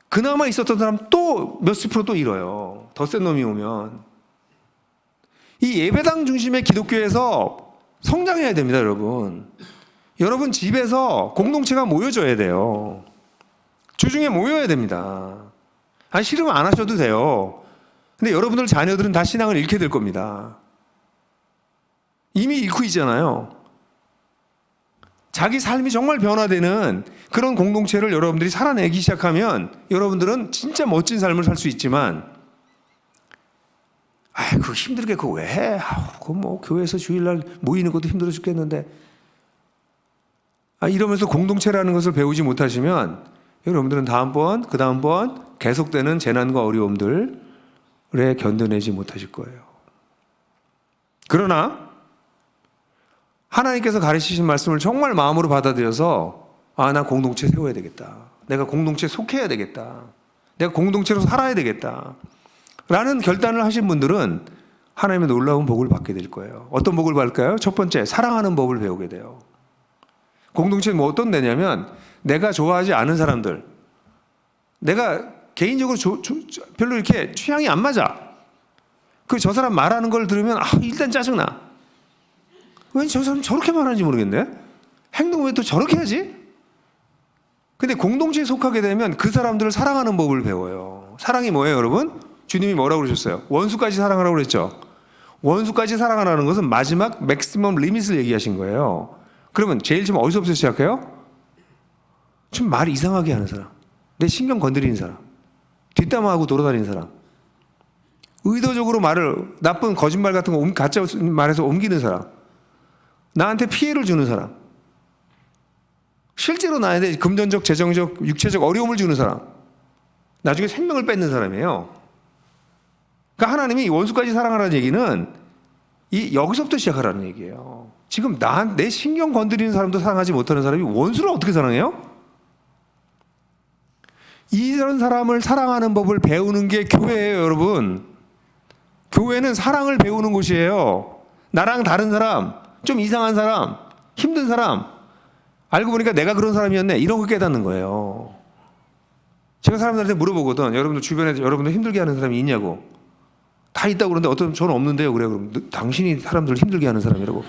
Speaker 2: 그나마 있었던 사람 또 몇십 프로 또 잃어요. 더 센 놈이 오면. 이 예배당 중심의 기독교에서 성장해야 됩니다, 여러분. 여러분 집에서 공동체가 모여져야 돼요. 주중에 모여야 됩니다. 싫으면 안 하셔도 돼요. 근데 여러분들 자녀들은 다 신앙을 잃게 될 겁니다. 이미 잃고 있잖아요. 자기 삶이 정말 변화되는 그런 공동체를 여러분들이 살아내기 시작하면 여러분들은 진짜 멋진 삶을 살 수 있지만, 그거 힘들게 그거 왜 해? 그거 뭐 교회에서 주일날 모이는 것도 힘들어 죽겠는데, 이러면서 공동체라는 것을 배우지 못하시면 여러분들은 다음번, 그 다음번 계속되는 재난과 어려움들에 견뎌내지 못하실 거예요. 그러나 하나님께서 가르치신 말씀을 정말 마음으로 받아들여서 나 공동체 세워야 되겠다. 내가 공동체에 속해야 되겠다. 내가 공동체로 살아야 되겠다. 라는 결단을 하신 분들은 하나님의 놀라운 복을 받게 될 거예요. 어떤 복을 받을까요? 첫 번째, 사랑하는 법을 배우게 돼요. 공동체는 뭐 어떤 데냐면 내가 좋아하지 않은 사람들, 내가 개인적으로 별로 이렇게 취향이 안 맞아. 저 사람 말하는 걸 들으면 일단 짜증나. 왜 저 사람 저렇게 말하는지 모르겠네. 행동 왜 또 저렇게 하지? 근데 공동체에 속하게 되면 그 사람들을 사랑하는 법을 배워요. 사랑이 뭐예요, 여러분? 주님이 뭐라고 그러셨어요? 원수까지 사랑하라고 그랬죠. 원수까지 사랑하라는 것은 마지막 맥시멈 리밋을 얘기하신 거예요. 그러면 제일 처음 어디서부터 시작해요? 좀 말 이상하게 하는 사람, 내 신경 건드리는 사람, 뒷담화하고 돌아다니는 사람, 의도적으로 말을 나쁜 거짓말 같은 거 가짜 말해서 옮기는 사람, 나한테 피해를 주는 사람, 실제로 나한테 금전적, 재정적, 육체적 어려움을 주는 사람, 나중에 생명을 뺏는 사람이에요. 그러니까 하나님이 원수까지 사랑하라는 얘기는 여기서부터 시작하라는 얘기예요. 지금 내 신경 건드리는 사람도 사랑하지 못하는 사람이 원수를 어떻게 사랑해요? 이런 사람을 사랑하는 법을 배우는 게 교회예요, 여러분. 교회는 사랑을 배우는 곳이에요. 나랑 다른 사람, 좀 이상한 사람, 힘든 사람, 알고 보니까 내가 그런 사람이었네, 이런 걸 깨닫는 거예요. 제가 사람들한테 물어보거든. 여러분들 주변에 여러분들 힘들게 하는 사람이 있냐고. 다 있다고 그러는데 어떤 저는 없는데요. 그래. 그럼 당신이 사람들을 힘들게 하는 사람이라고.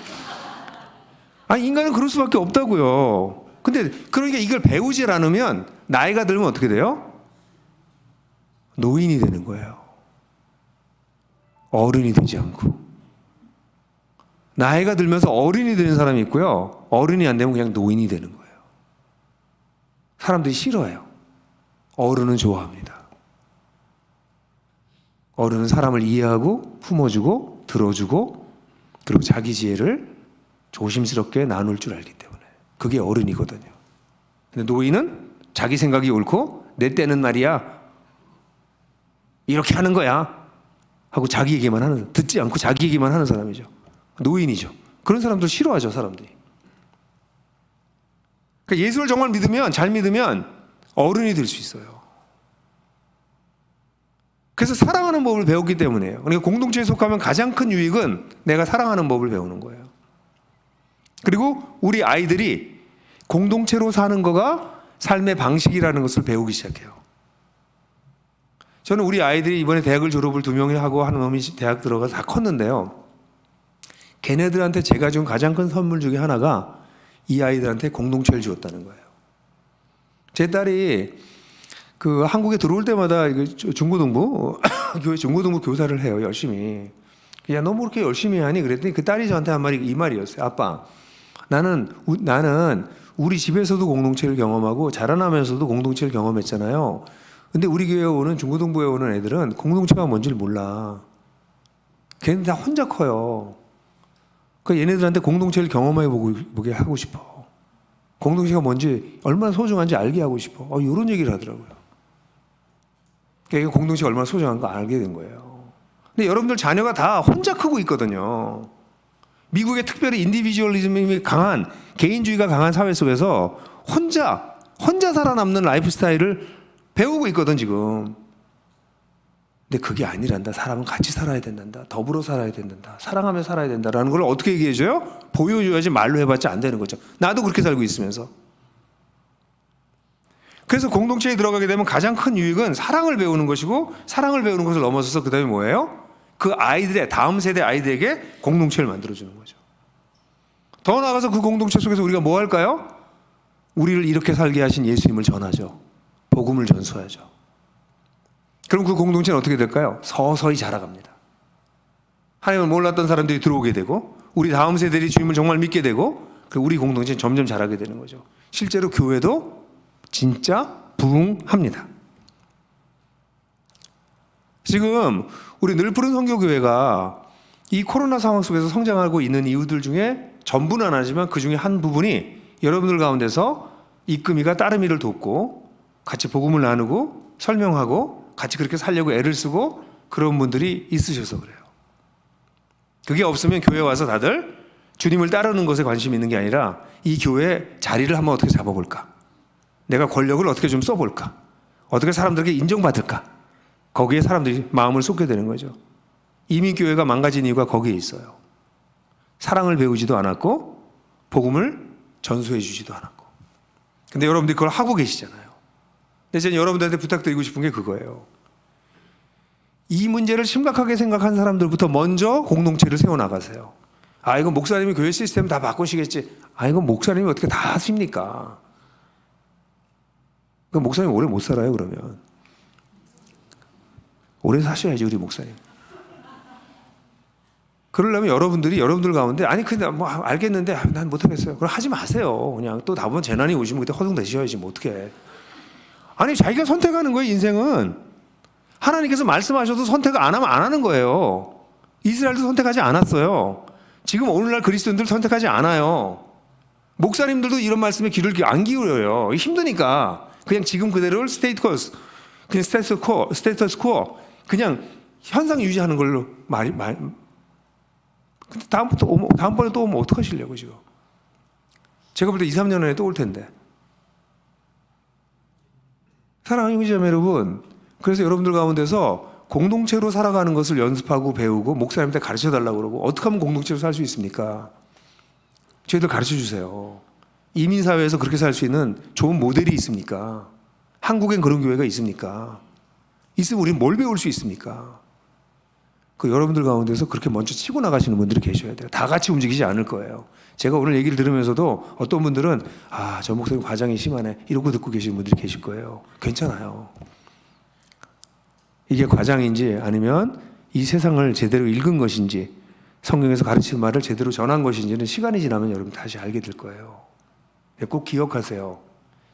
Speaker 2: 아니, 인간은 그럴 수밖에 없다고요. 근데 그러니까 이걸 배우지 않으면 나이가 들면 어떻게 돼요? 노인이 되는 거예요. 어른이 되지 않고. 나이가 들면서 어른이 되는 사람이 있고요. 어른이 안 되면 그냥 노인이 되는 거예요. 사람들이 싫어해요. 어른은 좋아합니다. 어른은 사람을 이해하고 품어주고 들어주고 그리고 자기 지혜를 조심스럽게 나눌 줄 알기 때문에 그게 어른이거든요. 근데 노인은 자기 생각이 옳고 내 때는 말이야 이렇게 하는 거야 하고 자기 얘기만 하는, 듣지 않고 자기 얘기만 하는 사람이죠. 노인이죠. 그런 사람들 싫어하죠, 사람들이. 그러니까 예수를 정말 믿으면, 잘 믿으면 어른이 될 수 있어요. 그래서 사랑하는 법을 배웠기 때문에요. 그러니까 공동체에 속하면 가장 큰 유익은 내가 사랑하는 법을 배우는 거예요. 그리고 우리 아이들이 공동체로 사는 거가 삶의 방식이라는 것을 배우기 시작해요. 저는 우리 아이들이 이번에 대학을 졸업을 2명이 하고 한 놈이 대학 들어가서 다 컸는데요. 걔네들한테 제가 준 가장 큰 선물 중에 하나가 이 아이들한테 공동체를 주었다는 거예요. 제 딸이 그 한국에 들어올 때마다 중고등부 교회 중고등부 교사를 해요, 열심히. 야, 너 뭐 그렇게 열심히 하니? 그랬더니 그 딸이 저한테 한 말이 이 말이었어요. 아빠, 나는 우리 집에서도 공동체를 경험하고 자라나면서도 공동체를 경험했잖아요. 근데 우리 교회에 오는 중고등부에 오는 애들은 공동체가 뭔지를 몰라. 걔는 다 혼자 커요. 그러니까 얘네들한테 공동체를 경험해 보게 하고 싶어. 공동체가 뭔지 얼마나 소중한지 알게 하고 싶어. 이런 얘기를 하더라고요. 그러니까 공동체가 얼마나 소중한 거 알게 된 거예요. 근데 여러분들 자녀가 다 혼자 크고 있거든요. 미국의 특별히 인디비주얼리즘이 강한, 개인주의가 강한 사회 속에서 혼자 살아남는 라이프 스타일을 배우고 있거든, 지금. 근데 그게 아니란다. 사람은 같이 살아야 된단다. 더불어 살아야 된단다. 사랑하며 살아야 된다라는 걸 어떻게 얘기해줘요? 보여줘야지 말로 해봤자 안 되는 거죠. 나도 그렇게 살고 있으면서. 그래서 공동체에 들어가게 되면 가장 큰 유익은 사랑을 배우는 것이고, 사랑을 배우는 것을 넘어서서 그 다음에 뭐예요? 그 아이들의, 다음 세대 아이들에게 공동체를 만들어주는 거죠. 더 나아가서 그 공동체 속에서 우리가 뭐 할까요? 우리를 이렇게 살게 하신 예수님을 전하죠. 복음을 전수하죠. 그럼 그 공동체는 어떻게 될까요? 서서히 자라갑니다. 하나님을 몰랐던 사람들이 들어오게 되고, 우리 다음 세대들이 주님을 정말 믿게 되고, 그리고 우리 공동체는 점점 자라게 되는 거죠. 실제로 교회도 진짜 부흥합니다. 지금 우리 늘푸른 선교교회가 이 코로나 상황 속에서 성장하고 있는 이유들 중에 전부는 안 하지만 그 중에 한 부분이 여러분들 가운데서 이금희가 따름이를 돕고 같이 복음을 나누고 설명하고 같이 그렇게 살려고 애를 쓰고 그런 분들이 있으셔서 그래요. 그게 없으면 교회 와서 다들 주님을 따르는 것에 관심이 있는 게 아니라 이 교회 자리를 한번 어떻게 잡아볼까? 내가 권력을 어떻게 좀 써볼까? 어떻게 사람들에게 인정받을까? 거기에 사람들이 마음을 쏟게 되는 거죠. 이미 교회가 망가진 이유가 거기에 있어요. 사랑을 배우지도 않았고 복음을 전수해 주지도 않았고. 근데 여러분들이 그걸 하고 계시잖아요. 근데 저는 여러분들한테 부탁드리고 싶은 게 그거예요. 이 문제를 심각하게 생각한 사람들부터 먼저 공동체를 세워나가세요. 이건 목사님이 교회 시스템 다 바꾸시겠지. 이건 목사님이 어떻게 다 하십니까? 그럼 목사님 오래 못 살아요, 그러면. 오래 사셔야지, 우리 목사님. 그러려면 여러분들 가운데, 근데 뭐 알겠는데, 난 못하겠어요. 그럼 하지 마세요. 그냥 또 다음번 재난이 오시면 그때 허둥대셔야지, 뭐 어떡해. 자기가 선택하는 거예요, 인생은. 하나님께서 말씀하셔도 선택을 안 하면 안 하는 거예요. 이스라엘도 선택하지 않았어요. 지금 오늘날 그리스도인들 선택하지 않아요. 목사님들도 이런 말씀에 귀를 안 기울여요. 힘드니까. 그냥 지금 그대로 스테이터스 코, 그냥 현상 유지하는 걸로 근데 다음번에 또 오면 어떡하시려고 지금? 제가 볼 때 2, 3년 안에 또 올 텐데. 사랑하는 형제자매 여러분, 그래서 여러분들 가운데서 공동체로 살아가는 것을 연습하고 배우고 목사님한테 가르쳐 달라고 그러고 어떻게 하면 공동체로 살 수 있습니까? 저희들 가르쳐 주세요. 이민사회에서 그렇게 살 수 있는 좋은 모델이 있습니까? 한국엔 그런 교회가 있습니까? 있으면 우리는 뭘 배울 수 있습니까? 그 여러분들 가운데서 그렇게 먼저 치고 나가시는 분들이 계셔야 돼요. 다 같이 움직이지 않을 거예요. 제가 오늘 얘기를 들으면서도 어떤 분들은 저 목사님 과장이 심하네 이러고 듣고 계시는 분들이 계실 거예요. 괜찮아요. 이게 과장인지 아니면 이 세상을 제대로 읽은 것인지 성경에서 가르치는 말을 제대로 전한 것인지는 시간이 지나면 여러분 다시 알게 될 거예요. 꼭 기억하세요.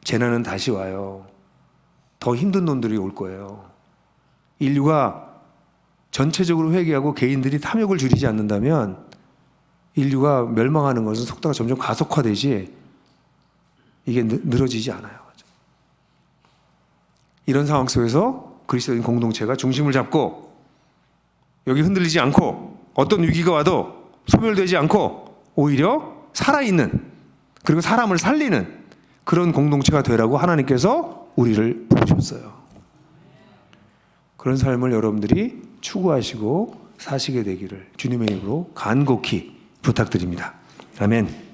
Speaker 2: 재난은 다시 와요. 더 힘든 놈들이 올 거예요. 인류가 전체적으로 회개하고 개인들이 탐욕을 줄이지 않는다면 인류가 멸망하는 것은 속도가 점점 가속화되지 이게 늘어지지 않아요. 이런 상황 속에서 그리스도인 공동체가 중심을 잡고 여기 흔들리지 않고 어떤 위기가 와도 소멸되지 않고 오히려 살아있는 그리고 사람을 살리는 그런 공동체가 되라고 하나님께서 우리를 부르셨어요. 그런 삶을 여러분들이 추구하시고 사시게 되기를 주님의 이름으로 간곡히 부탁드립니다. 아멘.